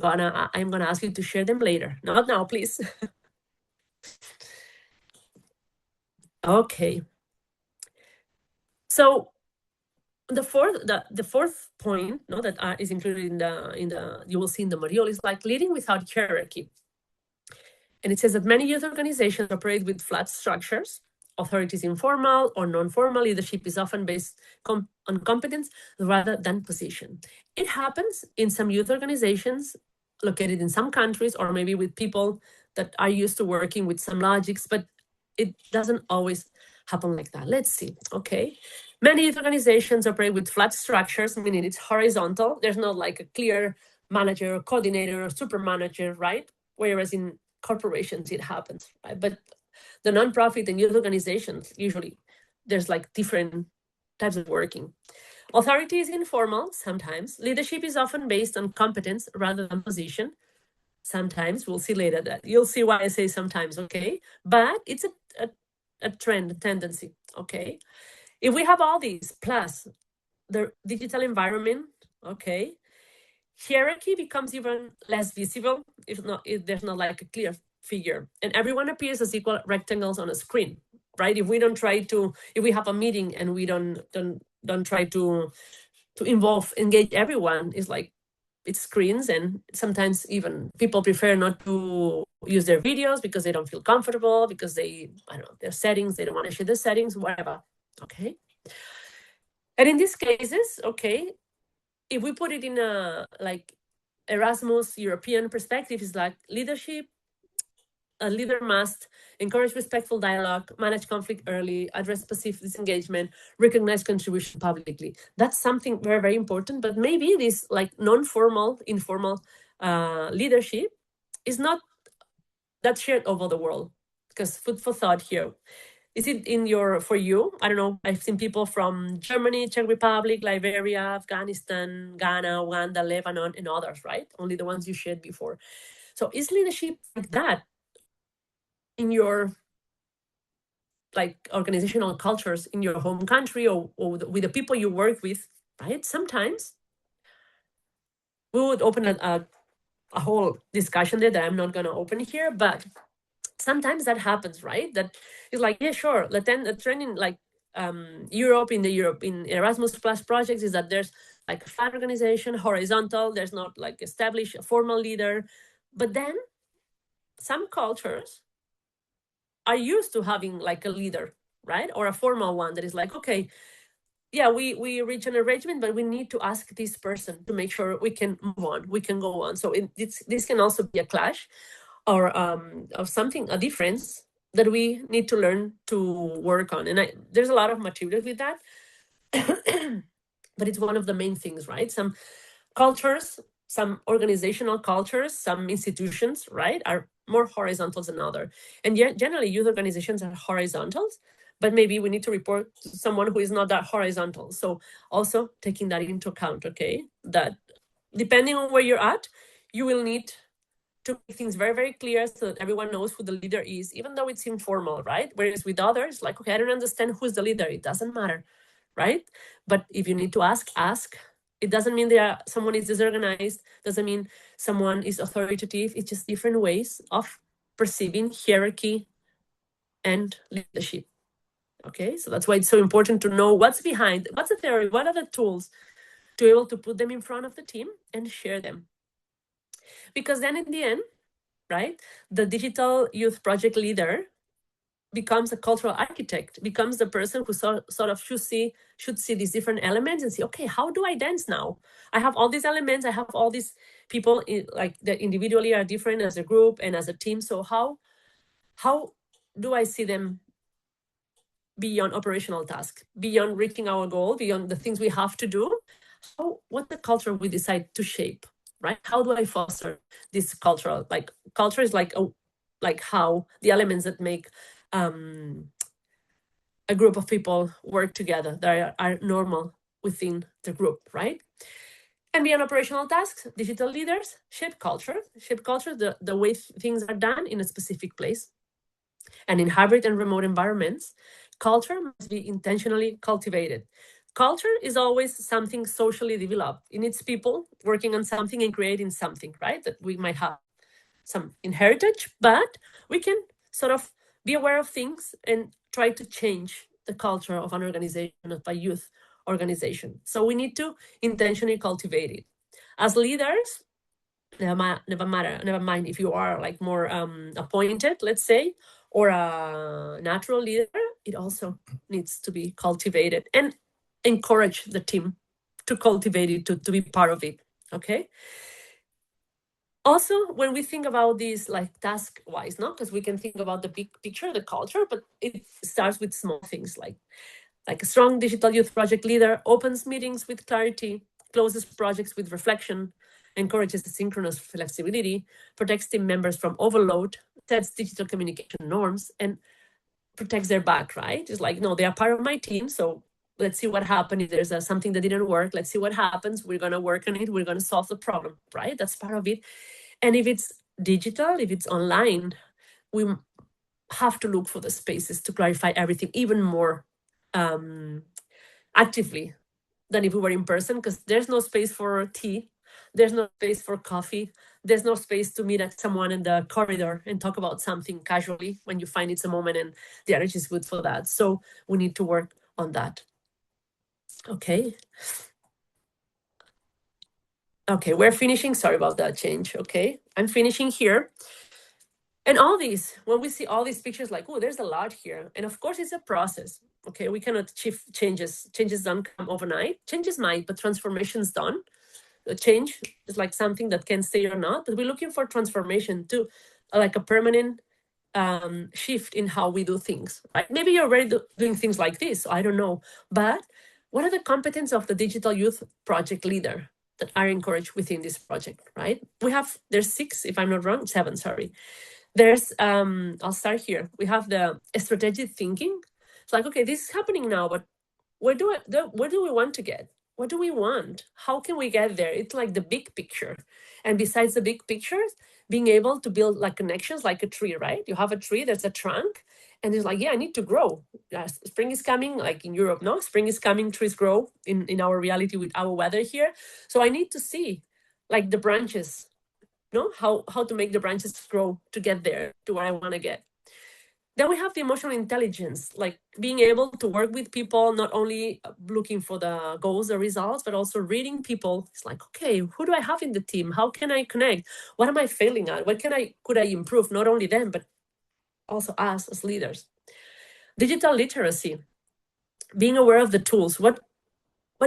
gonna ask you to share them later. Not now, please. Okay. So the fourth point, no, that is included in the you will see in the module is like leading without hierarchy. And it says that many youth organizations operate with flat structures. Authorities informal or non-formal leadership is often based on competence rather than position. It happens in some youth organizations located in some countries, or maybe with people that are used to working with some logics, but it doesn't always happen like that. Let's see. Okay. Many youth organizations operate with flat structures, meaning it's horizontal. There's not like a clear manager or coordinator or super manager, right? Whereas in corporations it happens, right? But the nonprofit and youth organizations, usually there's like different types of working. Authority is informal sometimes. Leadership is often based on competence rather than position. Sometimes, we'll see later that. You'll see why I say sometimes, okay? But it's a trend, a tendency, okay? If we have all these, plus the digital environment, okay, hierarchy becomes even less visible if there's not like a clear figure, and everyone appears as equal rectangles on a screen, right? If we have a meeting and we don't try to engage everyone, it's like it's screens, and sometimes even people prefer not to use their videos because they don't feel comfortable, because I don't know, their settings, they don't want to share the settings, whatever, okay? And in these cases, okay, if we put it in a like Erasmus European perspective, is like leadership. A leader must encourage respectful dialogue, manage conflict early, address specific disengagement, recognize contribution publicly. That's something very, very important. But maybe this like non-formal, informal leadership is not that shared over the world. Because food for thought here. Is it for you? I don't know. I've seen people from Germany, Czech Republic, Liberia, Afghanistan, Ghana, Uganda, Lebanon, and others, right? Only the ones you shared before. So is leadership like that in your like organizational cultures in your home country or with the people you work with, right? Sometimes we would open a whole discussion there that I'm not going to open here, but sometimes that happens, right? That is like, yeah, sure. The trend in like Europe in Erasmus Plus projects is that there's like a flat organization, horizontal. There's not like established a formal leader, but then some cultures are used to having like a leader, right? Or a formal one that is like, okay, yeah, we reach an arrangement, but we need to ask this person to make sure we can move on, we can go on. So this can also be a clash or of something, a difference that we need to learn to work on. And there's a lot of material with that, but it's one of the main things, right? Some cultures, some organizational cultures, some institutions, right, are more horizontals than other. And yet generally youth organizations are horizontals, but maybe we need to report to someone who is not that horizontal. So also taking that into account, okay, that depending on where you're at, you will need to make things very, very clear so that everyone knows who the leader is, even though it's informal, right? Whereas with others, like, okay, I don't understand who's the leader. It doesn't matter, right? But if you need to ask. It doesn't mean someone is disorganized, doesn't mean someone is authoritative. It's just different ways of perceiving hierarchy and leadership. Okay, so that's why it's so important to know what's behind, what's the theory, what are the tools to be able to put them in front of the team and share them. Because then in the end, right, the digital youth project leader becomes a cultural architect, becomes the person who sort of should see these different elements and see, okay, how do I dance now? I have all these elements, I have all these people like that individually are different as a group and as a team. So how do I see them beyond operational tasks, beyond reaching our goal, beyond the things we have to do? What the culture we decide to shape, right? How do I foster this cultural, like culture is like how the elements that make a group of people work together that are normal within the group, right? And beyond operational tasks, digital leaders shape culture, the way things are done in a specific place. And in hybrid and remote environments, culture must be intentionally cultivated. Culture is always something socially developed. It needs people working on something and creating something, right? That we might have some inheritage, but we can sort of be aware of things and try to change the culture of an organization, of a youth organization. So we need to intentionally cultivate it. As leaders, never mind if you are like more appointed, let's say, or a natural leader, it also needs to be cultivated and encourage the team to cultivate it, to be part of it, okay? Also, when we think about this like task-wise, no, because we can think about the big picture, the culture, but it starts with small things like a strong digital youth project leader opens meetings with clarity, closes projects with reflection, encourages asynchronous flexibility, protects team members from overload, sets digital communication norms, and protects their back, right? It's like, no, they are part of my team, so let's see what happens. If there's something that didn't work, let's see what happens. We're going to work on it. We're going to solve the problem, right? That's part of it. And if it's digital, if it's online, we have to look for the spaces to clarify everything even more actively than if we were in person, because there's no space for tea, there's no space for coffee, there's no space to meet someone in the corridor and talk about something casually when you find it's a moment and the energy is good for that. So we need to work on that. Okay. Okay, we're finishing. Sorry about that change. Okay, I'm finishing here. And all these, when we see all these pictures, like, oh, there's a lot here. And of course, it's a process. Okay, we cannot achieve changes. Changes don't come overnight. Changes might, but transformations don't. The change is like something that can stay or not. But we're looking for transformation too, like a permanent shift in how we do things. Right? Maybe you're already doing things like this. So I don't know. But what are the competencies of the digital youth project leader that are encouraged within this project? Right? There's 6, if I'm not wrong, 7. Sorry. There's, I'll start here. We have the strategic thinking. It's like, okay, this is happening now, but where do we want to get? What do we want? How can we get there? It's like the big picture. And besides the big pictures, being able to build like connections like a tree, right? You have a tree, there's a trunk, and it's like, yeah, I need to grow. Spring is coming, like in Europe, no? Spring is coming, trees grow in our reality with our weather here. So I need to see like the branches, no? How to make the branches grow to get there to where I want to get. Then we have the emotional intelligence, like being able to work with people, not only looking for the goals, the results, but also reading people. It's like, okay, who do I have in the team? How can I connect? What am I failing at? What could I improve? Not only them, but also us as leaders. Digital literacy, being aware of the tools. What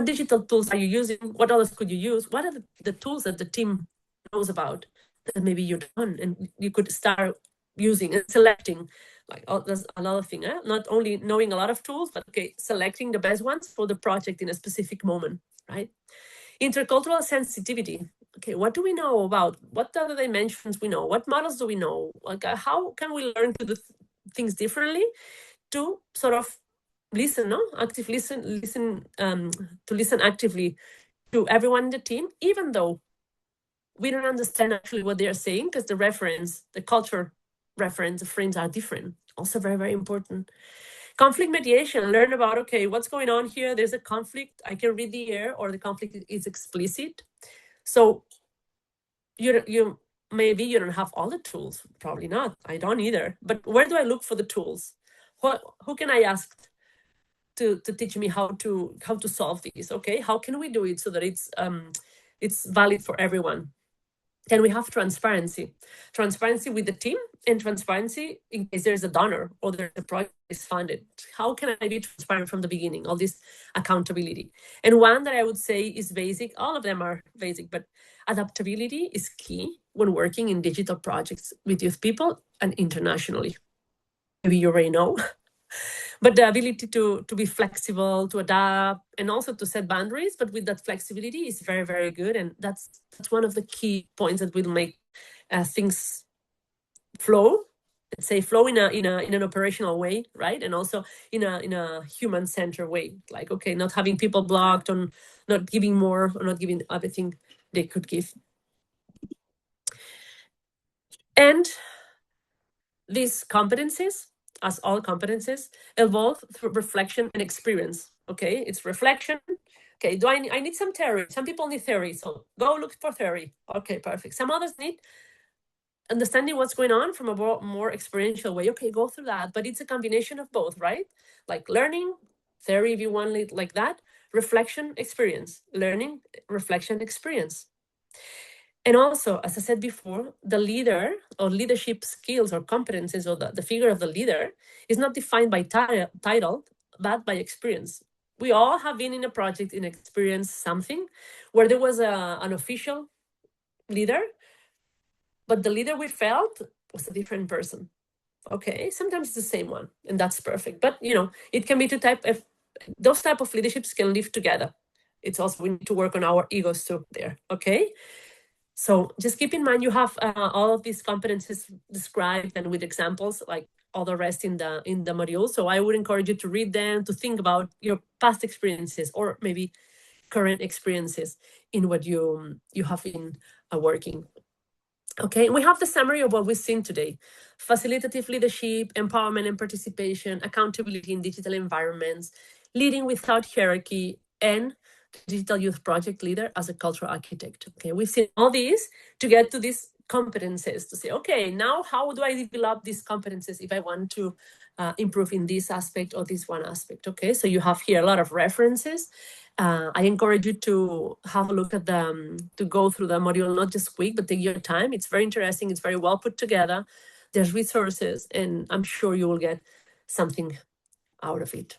digital tools are you using? What others could you use? What are the tools that the team knows about that maybe you don't, and you could start using and selecting? Like, oh, there's another thing, not only knowing a lot of tools, but okay, selecting the best ones for the project in a specific moment, right? Intercultural sensitivity. Okay, what do we know about? What other dimensions we know? What models do we know? Like, how can we learn to do things differently to sort of listen, no? Active listen, to listen actively to everyone in the team, even though we don't understand actually what they are saying because the reference, the culture reference, the frames are different. Also very, very important. Conflict mediation, learn about, okay, what's going on here? There's a conflict. I can read the air, or the conflict is explicit. So you maybe you don't have all the tools. Probably not. I don't either. But where do I look for the tools? Who can I ask to teach me how to solve these? Okay, how can we do it so that it's valid for everyone? Can we have transparency? Transparency with the team, and transparency in case there's a donor or there's a project is funded. How can I be transparent from the beginning? All this accountability. And one that I would say is basic, all of them are basic, but adaptability is key when working in digital projects with youth people and internationally. Maybe you already know. But the ability to be flexible, to adapt, and also to set boundaries, but with that flexibility is very, very good. And that's one of the key points that will make things flow. Let's say flow in an operational way, right? And also in a human-centered way. Like, okay, not having people blocked on not giving more or not giving everything they could give. And these competencies, as all competencies, evolve through reflection and experience. Okay, it's reflection. Okay, I need some theory? Some people need theory, so go look for theory. Okay, perfect. Some others need understanding what's going on from a more experiential way. Okay, go through that, but it's a combination of both, right? Like learning, theory, if you want it like that, reflection, experience, learning, reflection, experience. And also, as I said before, the leader or leadership skills or competencies, or the figure of the leader is not defined by title, but by experience. We all have been in a project and experienced something where there was an official leader, but the leader we felt was a different person. Okay, sometimes it's the same one, and that's perfect. But it can be those type of leaderships can live together. It's also, we need to work on our egos too there. Okay. So just keep in mind, you have all of these competencies described and with examples, like all the rest in the module. So I would encourage you to read them, to think about your past experiences or maybe current experiences in what you have been working. Okay, we have the summary of what we've seen today: facilitative leadership, empowerment and participation, accountability in digital environments, leading without hierarchy, and digital youth project leader as a cultural architect. Okay, we've seen all these to get to these competences, to say, okay, now how do I develop these competences if I want to improve in this aspect or this one aspect? Okay, so you have here a lot of references. I encourage you to have a look at to go through the module, not just quick, but take your time. It's very interesting. It's very well put together. There's resources, and I'm sure you will get something out of it.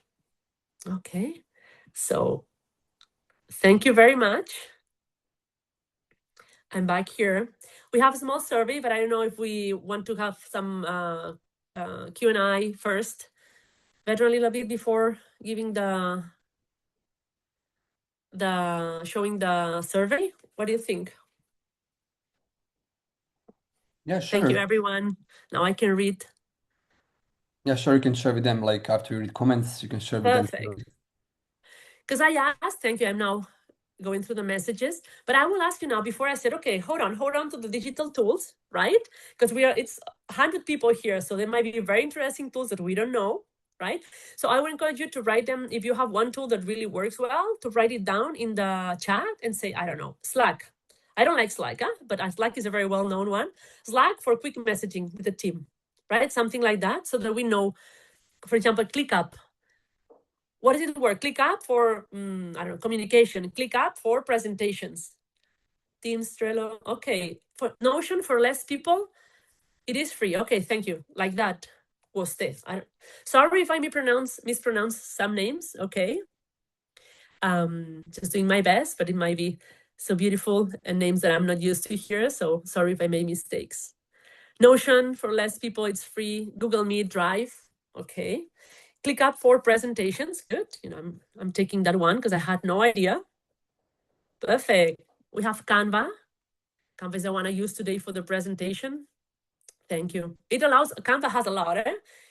Okay, so thank you very much. I'm back here. We have a small survey, but I don't know if we want to have some Q&A first. Better a little bit before giving showing the survey. What do you think? Yeah, sure. Thank you, everyone. Now I can read. Yeah, sure. You can share with them, like after you read comments, you can share with them. Perfect. Because I asked, thank you, I'm now going through the messages, but I will ask you now, before I said, okay, hold on to the digital tools, right? Because it's 100 people here, so there might be very interesting tools that we don't know, right? So I would encourage you to write them. If you have one tool that really works well, to write it down in the chat and say, I don't know, Slack. I don't like Slack, but Slack is a very well-known one. Slack for quick messaging with the team, right? Something like that, so that we know. For example, ClickUp. What does it work? ClickUp for, I don't know, communication. ClickUp for presentations. Teams, Trello. Okay. For Notion for less people, it is free. Okay, thank you. Like that. Was Steph. Sorry if I mispronounce some names. Okay. Just doing my best, but it might be so beautiful and names that I'm not used to here. So sorry if I made mistakes. Notion for less people, it's free. Google Meet, Drive. Okay. ClickUp for presentations. Good. I'm taking that one because I had no idea. Perfect. We have Canva. Canva is the one I used today for the presentation. Thank you. Canva has a lot.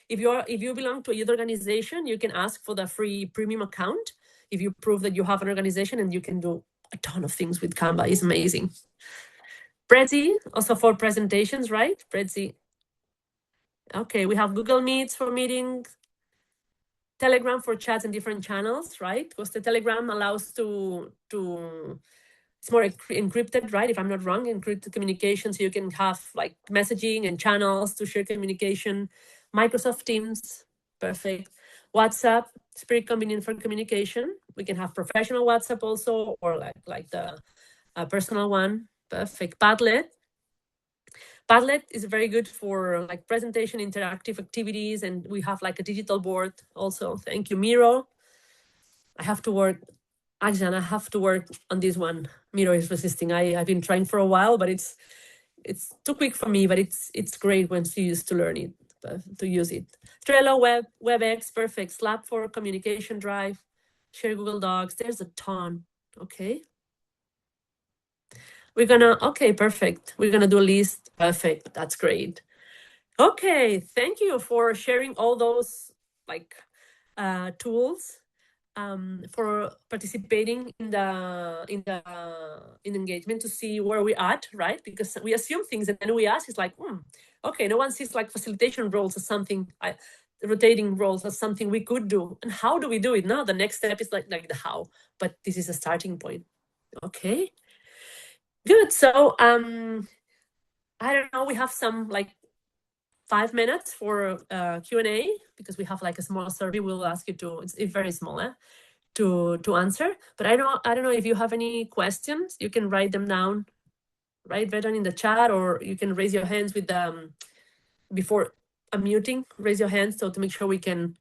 If you belong to a youth organization, you can ask for the free premium account. If you prove that you have an organization, and you can do a ton of things with Canva. It's amazing. Prezi, also for presentations, right? Prezi. Okay, we have Google Meets for meetings, Telegram for chats and different channels, right? Because the Telegram allows to it's more encrypted, right? If I'm not wrong, encrypted communication, so you can have like messaging and channels to share communication. Microsoft Teams, perfect. WhatsApp, it's pretty convenient for communication. We can have professional WhatsApp also, or like the personal one. Perfect. Padlet. Padlet is very good for like presentation, interactive activities, and we have like a digital board also. Thank you, Miro. I have to work. Actually, I have to work on this one. Miro is resisting. I've been trying for a while, but it's too quick for me. But it's great once you used to learn it, to use it. Trello, WebEx, perfect. Slack for communication, Drive, share Google Docs. There's a ton. Okay. Okay, perfect. We're gonna do a list. Perfect. That's great. Okay, thank you for sharing all those like tools, for participating in the engagement to see where we're at, right? Because we assume things and then we ask, it's like, okay, no one sees like facilitation roles as something, rotating roles as something we could do. And how do we do it now? The next step is like the how, but this is a starting point. Okay, good. So I don't know, we have some like 5 minutes for Q&A, because we have like a small survey. We'll ask you to, it's very small, to answer. But I don't know if you have any questions. You can write them down, right down in the chat, or you can raise your hands with the before unmuting. Raise your hands so to make sure we can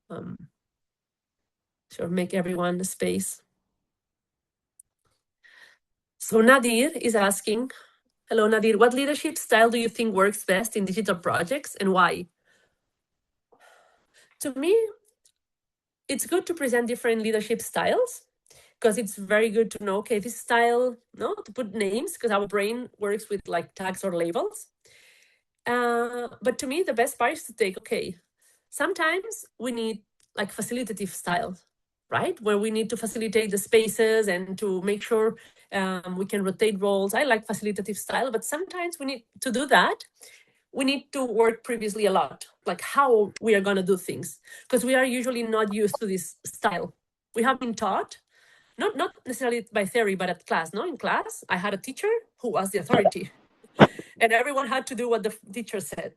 sort of make everyone the space. So Nadir is asking, hello Nadir, what leadership style do you think works best in digital projects and why? To me, it's good to present different leadership styles, because it's very good to know, okay, this style, no, to put names, because our brain works with like tags or labels. But to me, the best part is to take, okay, sometimes we need like facilitative style, right? Where we need to facilitate the spaces and to make sure we can rotate roles. I like facilitative style, but sometimes we need to do that. We need to work previously a lot, like how we are going to do things, because we are usually not used to this style. We have been taught, not necessarily by theory, but at class. No, in class, I had a teacher who was the authority, and everyone had to do what the teacher said,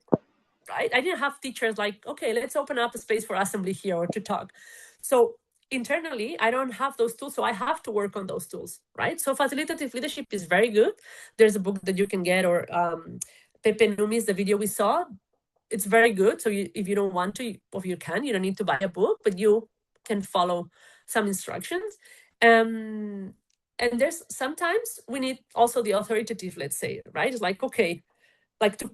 right? I didn't have teachers like, okay, let's open up a space for assembly here or to talk. So internally, I don't have those tools, so I have to work on those tools, right? So facilitative leadership is very good. There's a book that you can get, or Pepe Numis, the video we saw, it's very good. So if you don't want to, or you can, you don't need to buy a book, but you can follow some instructions. And there's sometimes we need also the authoritative, let's say, right? It's like, okay, like to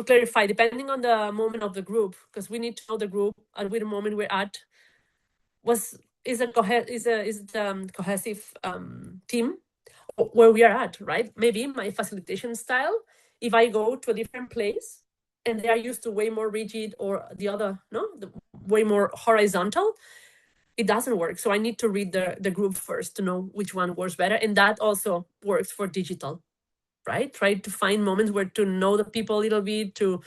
clarify, depending on the moment of the group, because we need to know the group at which moment we're at. Is a cohesive team where we are at, right? Maybe my facilitation style, if I go to a different place and they are used to way more rigid, or the other, way more horizontal, it doesn't work. So I need to read the group first to know which one works better. And that also works for digital, right? Try to find moments where to know the people a little bit, to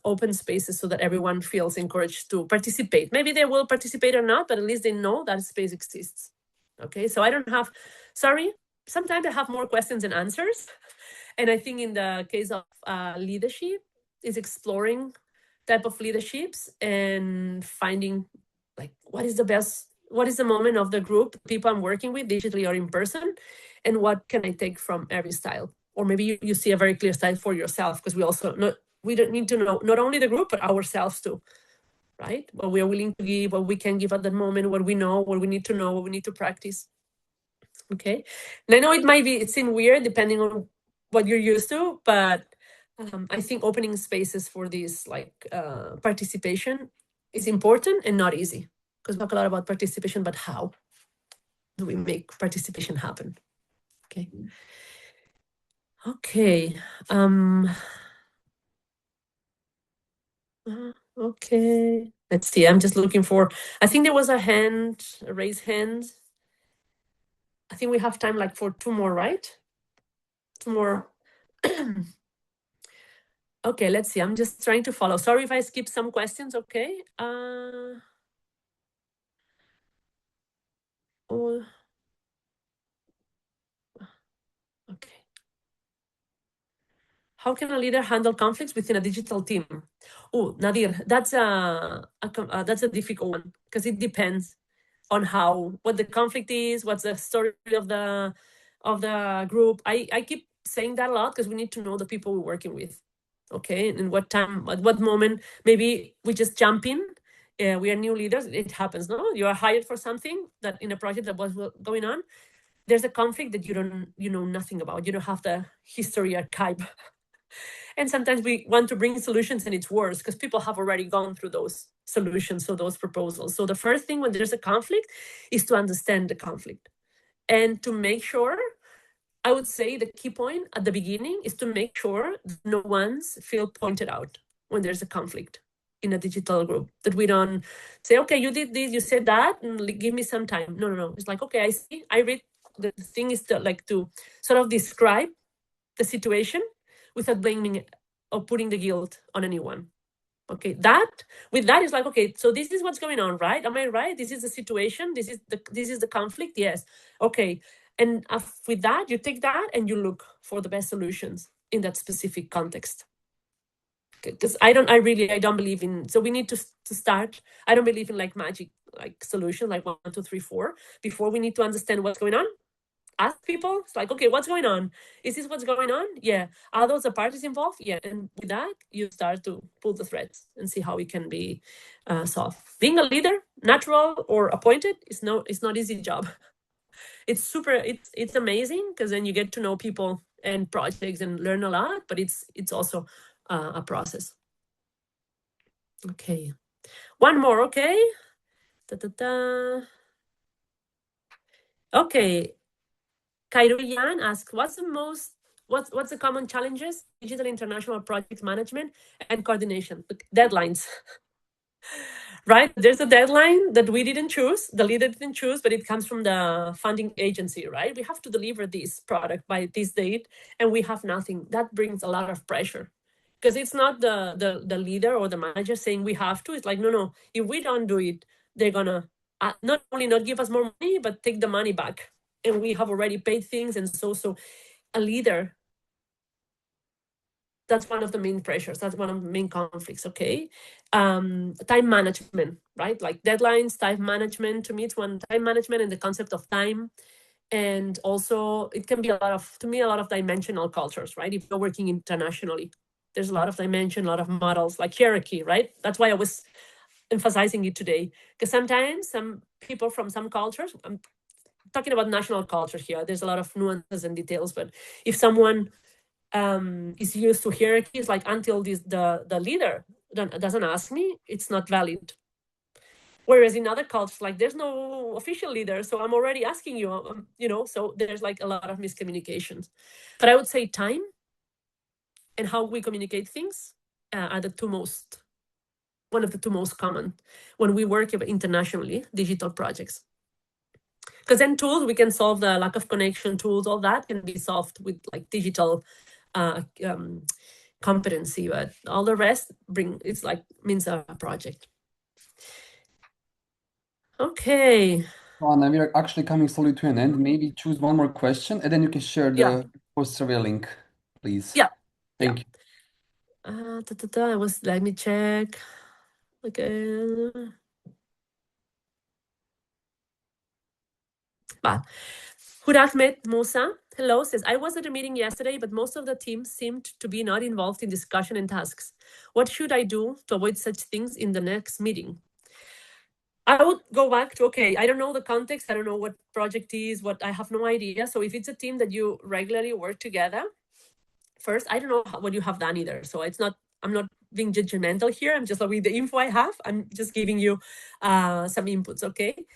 open spaces so that everyone feels encouraged to participate. Maybe they will participate or not, but at least they know that space exists. Okay, so I don't have, sorry, sometimes I have more questions than answers. And I think in the case of leadership, is exploring type of leaderships and finding like what is the moment of the group, people I'm working with digitally or in person, and what can I take from every style. Or maybe you see a very clear style for yourself, because we don't need to know not only the group, but ourselves too, right? What we are willing to give, what we can give at that moment, what we know, what we need to know, what we need to practice. Okay, and I know it seem weird depending on what you're used to, but I think opening spaces for this like participation is important and not easy, because we talk a lot about participation, but how do we make participation happen? Okay. Okay. Okay. Let's see. I'm just looking for. I think there was a raised hand. I think we have time like for 2 more, right? 2 more Okay, let's see. I'm just trying to follow. Sorry if I skip some questions. Okay. Okay. How can a leader handle conflicts within a digital team? Oh, Nadir, that's a difficult one because it depends on what the conflict is, what's the story of the group. I keep saying that a lot because we need to know the people we're working with. Okay, and what time, at what moment, maybe we just jump in. We are new leaders. It happens, no? You are hired for something that in a project that was going on. There's a conflict that you know nothing about. You don't have the history archive. And sometimes we want to bring solutions and it's worse because people have already gone through those solutions, so those proposals. So the first thing when there's a conflict is to understand the conflict and to make sure, I would say the key point at the beginning is to make sure that no one's feel pointed out when there's a conflict in a digital group, that we don't say, okay, you did this, you said that, and give me some time. No. It's like, okay, I see, I read. The thing is to sort of describe the situation without blaming or putting the guilt on anyone. Okay, with that is like, okay, so this is what's going on, right? Am I right? This is the situation. This is the conflict. Yes. Okay. And with that, you take that and you look for the best solutions in that specific context. Because I don't believe in, so we need to start. I don't believe in like magic, like solution, like 1, 2, 3, 4. Before we need to understand what's going on. Ask people. It's like, okay, what's going on? Is this what's going on? Yeah. Are those the parties involved? Yeah. And with that, you start to pull the threads and see how it can be solved. Being a leader, natural or appointed, it's not easy job. It's amazing because then you get to know people and projects and learn a lot, but it's also a process. Okay. One more, okay? Okay. Kairo Yan asks, what's the common challenges, digital international project management and coordination? Look, deadlines, right? There's a deadline that we didn't choose, the leader didn't choose, but it comes from the funding agency, right? We have to deliver this product by this date and we have nothing. That brings a lot of pressure because it's not the leader or the manager saying we have to. It's like, no, if we don't do it, they're gonna not only not give us more money, but take the money back. And we have already paid things. And so a leader, that's one of the main pressures. That's one of the main conflicts, okay? Time management, right? Like deadlines, time management. To me, it's one, time management and the concept of time. And also it can be a lot of dimensional cultures, right? If you're working internationally, there's a lot of dimension, a lot of models, like hierarchy, right? That's why I was emphasizing it today. Because sometimes some people from some cultures, I'm talking about national culture here, there's a lot of nuances and details, but if someone is used to hierarchies, like until the leader doesn't ask me, it's not valid. Whereas in other cultures, like there's no official leader, so I'm already asking you, so there's like a lot of miscommunications. But I would say time and how we communicate things are one of the two most common when we work internationally, digital projects. Because then tools, we can solve the lack of connection, tools, all that can be solved with like digital competency, but all the rest means a project. Okay. Anna, we are actually coming slowly to an end. Maybe choose one more question and then you can share the post survey link, please. Yeah. Thank you. Let me check. Okay. Ahmed Musa, hello, says, I was at a meeting yesterday, but most of the team seemed to be not involved in discussion and tasks. What should I do to avoid such things in the next meeting? I would go back to, okay, I don't know the context. I don't know what project is, I have no idea. So if it's a team that you regularly work together, first, I don't know what you have done either. So I'm not being judgmental here. I'm just with the info I have, I'm just giving you some inputs, okay?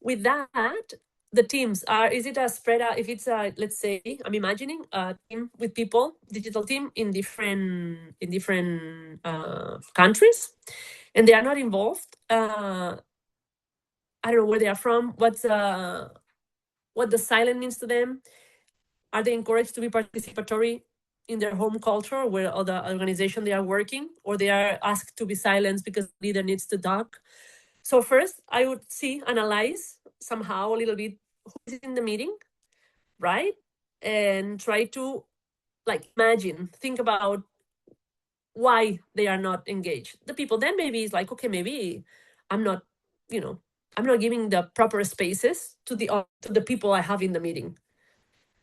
With that, the teams is it a spread out? If it's let's say, I'm imagining a team with people, digital team in different countries, and they are not involved. I don't know where they are from. What the silent means to them. Are they encouraged to be participatory in their home culture where or the organization they are working, or they are asked to be silenced because the leader needs to talk. So first, I would analyze somehow a little bit who is in the meeting, right? And try to think about why they are not engaged. The people then maybe is like, okay, maybe I'm not, I'm not giving the proper spaces to the people I have in the meeting,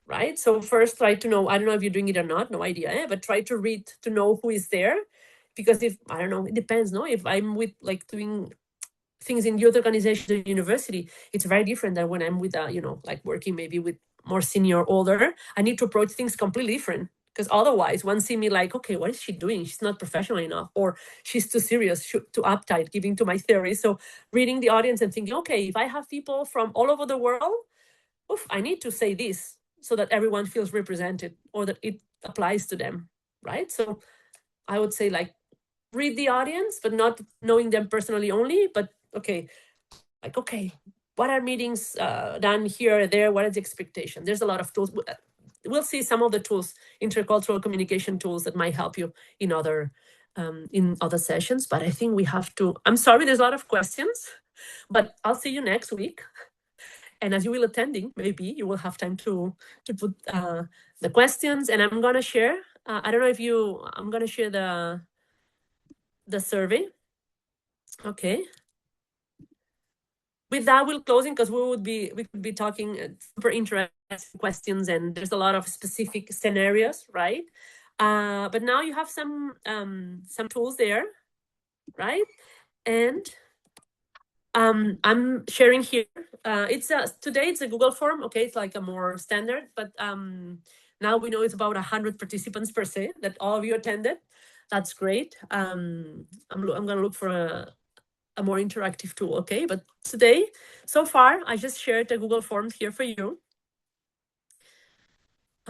right? So first try to know, I don't know if you're doing it or not, no idea, but try to read to know who is there. Because if, I don't know, it depends, no? If I'm with doing things in youth organizations at university, it's very different than when I'm with, working maybe with more senior, older. I need to approach things completely different. Because otherwise, one see me like, okay, what is she doing? She's not professional enough, or she's too serious, too uptight, giving to my theory. So reading the audience and thinking, okay, if I have people from all over the world, I need to say this so that everyone feels represented or that it applies to them, right? So I would say read the audience, but not knowing them personally only, but okay, what are meetings done here or there? What is the expectation? There's a lot of tools. We'll see some of the tools, intercultural communication tools that might help you in other sessions. But I think we have to, I'm sorry, there's a lot of questions, but I'll see you next week. And as you will attending, maybe you will have time to put the questions, and I'm gonna share. I don't know if I'm gonna share the survey. Okay. With that, we're closing because we could be talking super interesting questions, and there's a lot of specific scenarios, right? But now you have some tools there, right? And I'm sharing here. Today it's a Google form. Okay, it's like a more standard, but now we know it's about 100 participants per se that all of you attended. That's great. I'm gonna look for a more interactive tool. Okay, but today, so far, I just shared the Google Forms here for you.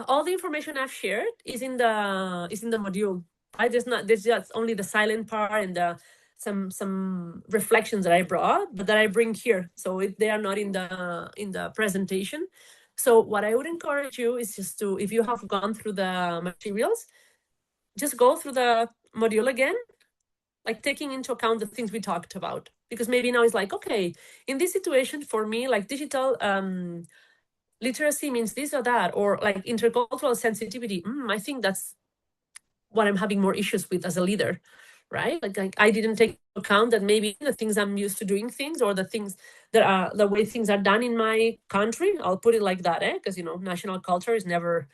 All the information I've shared is in the module. Right? There's just only the silent part and some reflections that I brought, but that I bring here. So they are not in the presentation. So what I would encourage you is just to, if you have gone through the materials, just go through the module again, like taking into account the things we talked about. Because maybe now it's like, okay, in this situation for me, like digital literacy means this or that, or like intercultural sensitivity. I think that's what I'm having more issues with as a leader, right? Like I didn't take into account that maybe the things I'm used to doing things, or the things that are the way things are done in my country. I'll put it like that, because national culture is never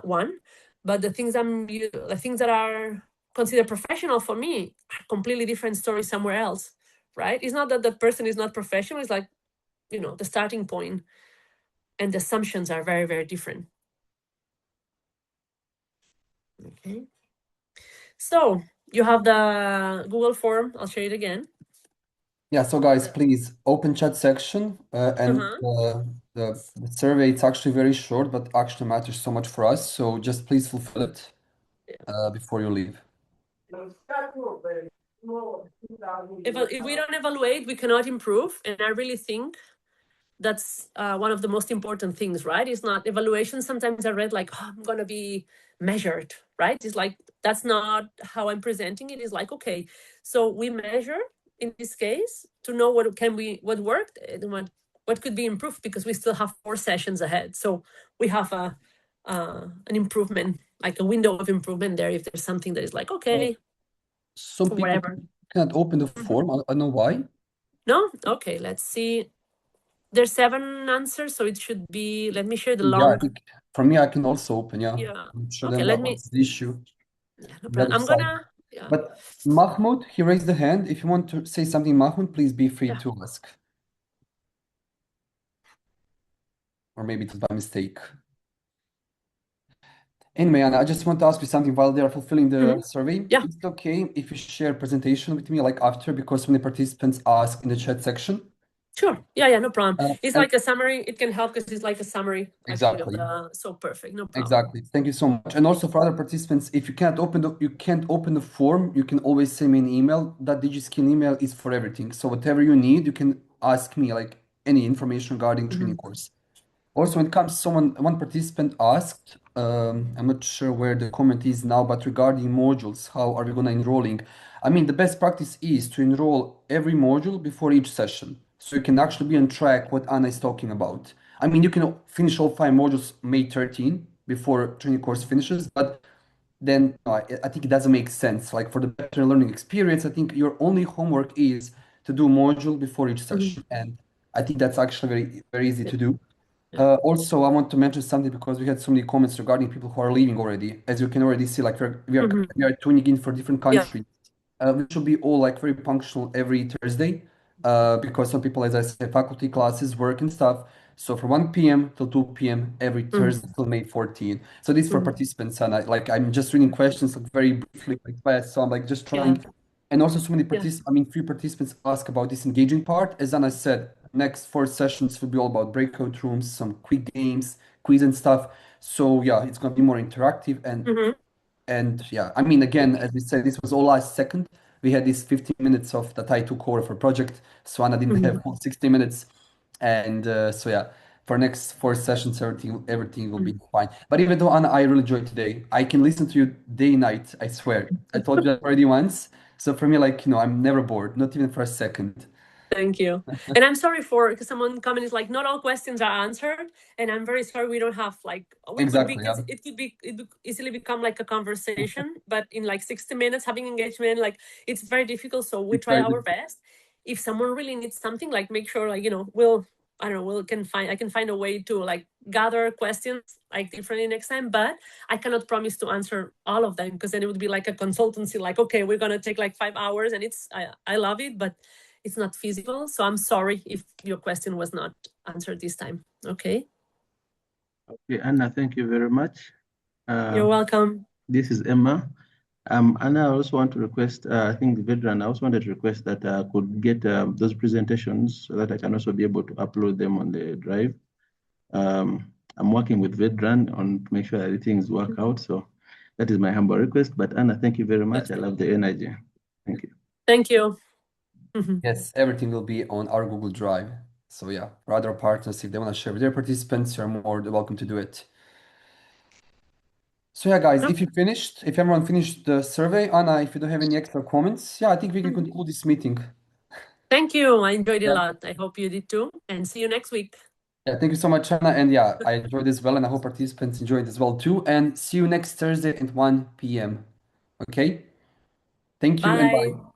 one, but the things that are considered professional for me are completely different story somewhere else, right? It's not that the person is not professional. It's like the starting point and the assumptions are very, very different. Okay. So you have the Google form. I'll show it again. Yeah, so guys, please open chat section and the survey, it's actually very short, but actually matters so much for us. So just please fulfill it before you leave. If we don't evaluate, we cannot improve. And I really think that's one of the most important things, right? It's not evaluation. Sometimes I read like, I'm going to be measured, right? It's like, that's not how I'm presenting it. It's like, okay, so we measure in this case to know what worked and what could be improved, because we still have 4 sessions ahead. So we have an improvement, like a window of improvement there. If there's something that is like, okay, some people whatever. cannot open the form. I don't know why. No? Okay, let's see. There's 7 answers, so it should be, let me share the long. Yeah, I think for me, I can also open, yeah. Yeah. I'm sure Okay, then what's the issue. Yeah, no The problem. other I'm side. gonna, yeah. But Mahmoud, he raised the hand. If you want to say something, Mahmoud, please be free to ask. Or maybe it was by mistake. Anyway, Anna, I just want to ask you something while they are fulfilling the survey. Yeah. Is it okay if you share a presentation with me, like after, because many participants ask in the chat section? Sure. Yeah, no problem. It's and- like a summary. It can help because it's like a summary. Exactly. So perfect. No problem. Exactly. Thank you so much. And also for other participants, if you can't open the form, you can always send me an email. That Digiskill email is for everything. So whatever you need, you can ask me like any information regarding training course. Also, when it comes to one participant asked, I'm not sure where the comment is now, but regarding modules, how are we going to enrolling? I mean, the best practice is to enroll every module before each session, so you can actually be on track what Anna is talking about. I mean, you can finish all 5 modules May 13 before training course finishes, but then I think it doesn't make sense. Like for the better learning experience, I think your only homework is to do module before each session, and I think that's actually very easy to do. Also, I want to mention something because we had so many comments regarding people who are leaving already. As you can already see, like we are tuning in for different Yeah. countries. We should be all like very punctual every Thursday, because some people, as I said, faculty classes, work and stuff. So from 1 p.m. till 2 p.m. every Thursday till May 14. So this for participants, and I'm just reading questions like very briefly, like fast. So I'm like just trying. And also so many few participants ask about this engaging part. As Anna said, next 4 sessions will be all about breakout rooms, some quick games, quiz and stuff. So yeah, it's gonna be more interactive and yeah, I mean, again, as we said, this was all last second. We had these 15 minutes of that I took over for project. So Anna didn't have full 60 minutes. And so yeah, for next 4 sessions, everything will be fine. But even though Anna, I really enjoyed today, I can listen to you day and night, I swear. I told you that already once. So for me, like, I'm never bored, not even for a second. Thank you. And I'm sorry because someone commented like not all questions are answered, and I'm very sorry we don't have like Exactly, yeah. it would easily become like a conversation, but in like 60 minutes having engagement, like it's very difficult. So we try our best. If someone really needs something, like make sure like I can find a way to like gather questions like differently next time, but I cannot promise to answer all of them because then it would be like a consultancy, like, okay, we're gonna take like 5 hours, and I love it, but it's not feasible. So I'm sorry if your question was not answered this time. Okay. Okay, Anna, thank you very much. You're welcome. This is Emma. Anna, I also want to request, I think Vedran, I also wanted to request that I could get those presentations so that I can also be able to upload them on the drive. I'm working with Vedran on to make sure that things work out. So that is my humble request. But Anna, thank you very much. I love the energy. Thank you. Thank you. Yes, everything will be on our Google Drive. So yeah, for other partners, if they want to share with their participants, you're more than welcome to do it. So yeah, guys, if everyone finished the survey, Anna, if you don't have any extra comments, yeah, I think we can conclude this meeting. Thank you. I enjoyed it a lot. I hope you did too. And see you next week. Yeah, thank you so much, Anna. And yeah, I enjoyed as well, and I hope participants enjoyed as well too. And see you next Thursday at 1 p.m. Okay? Thank you and bye. Bye.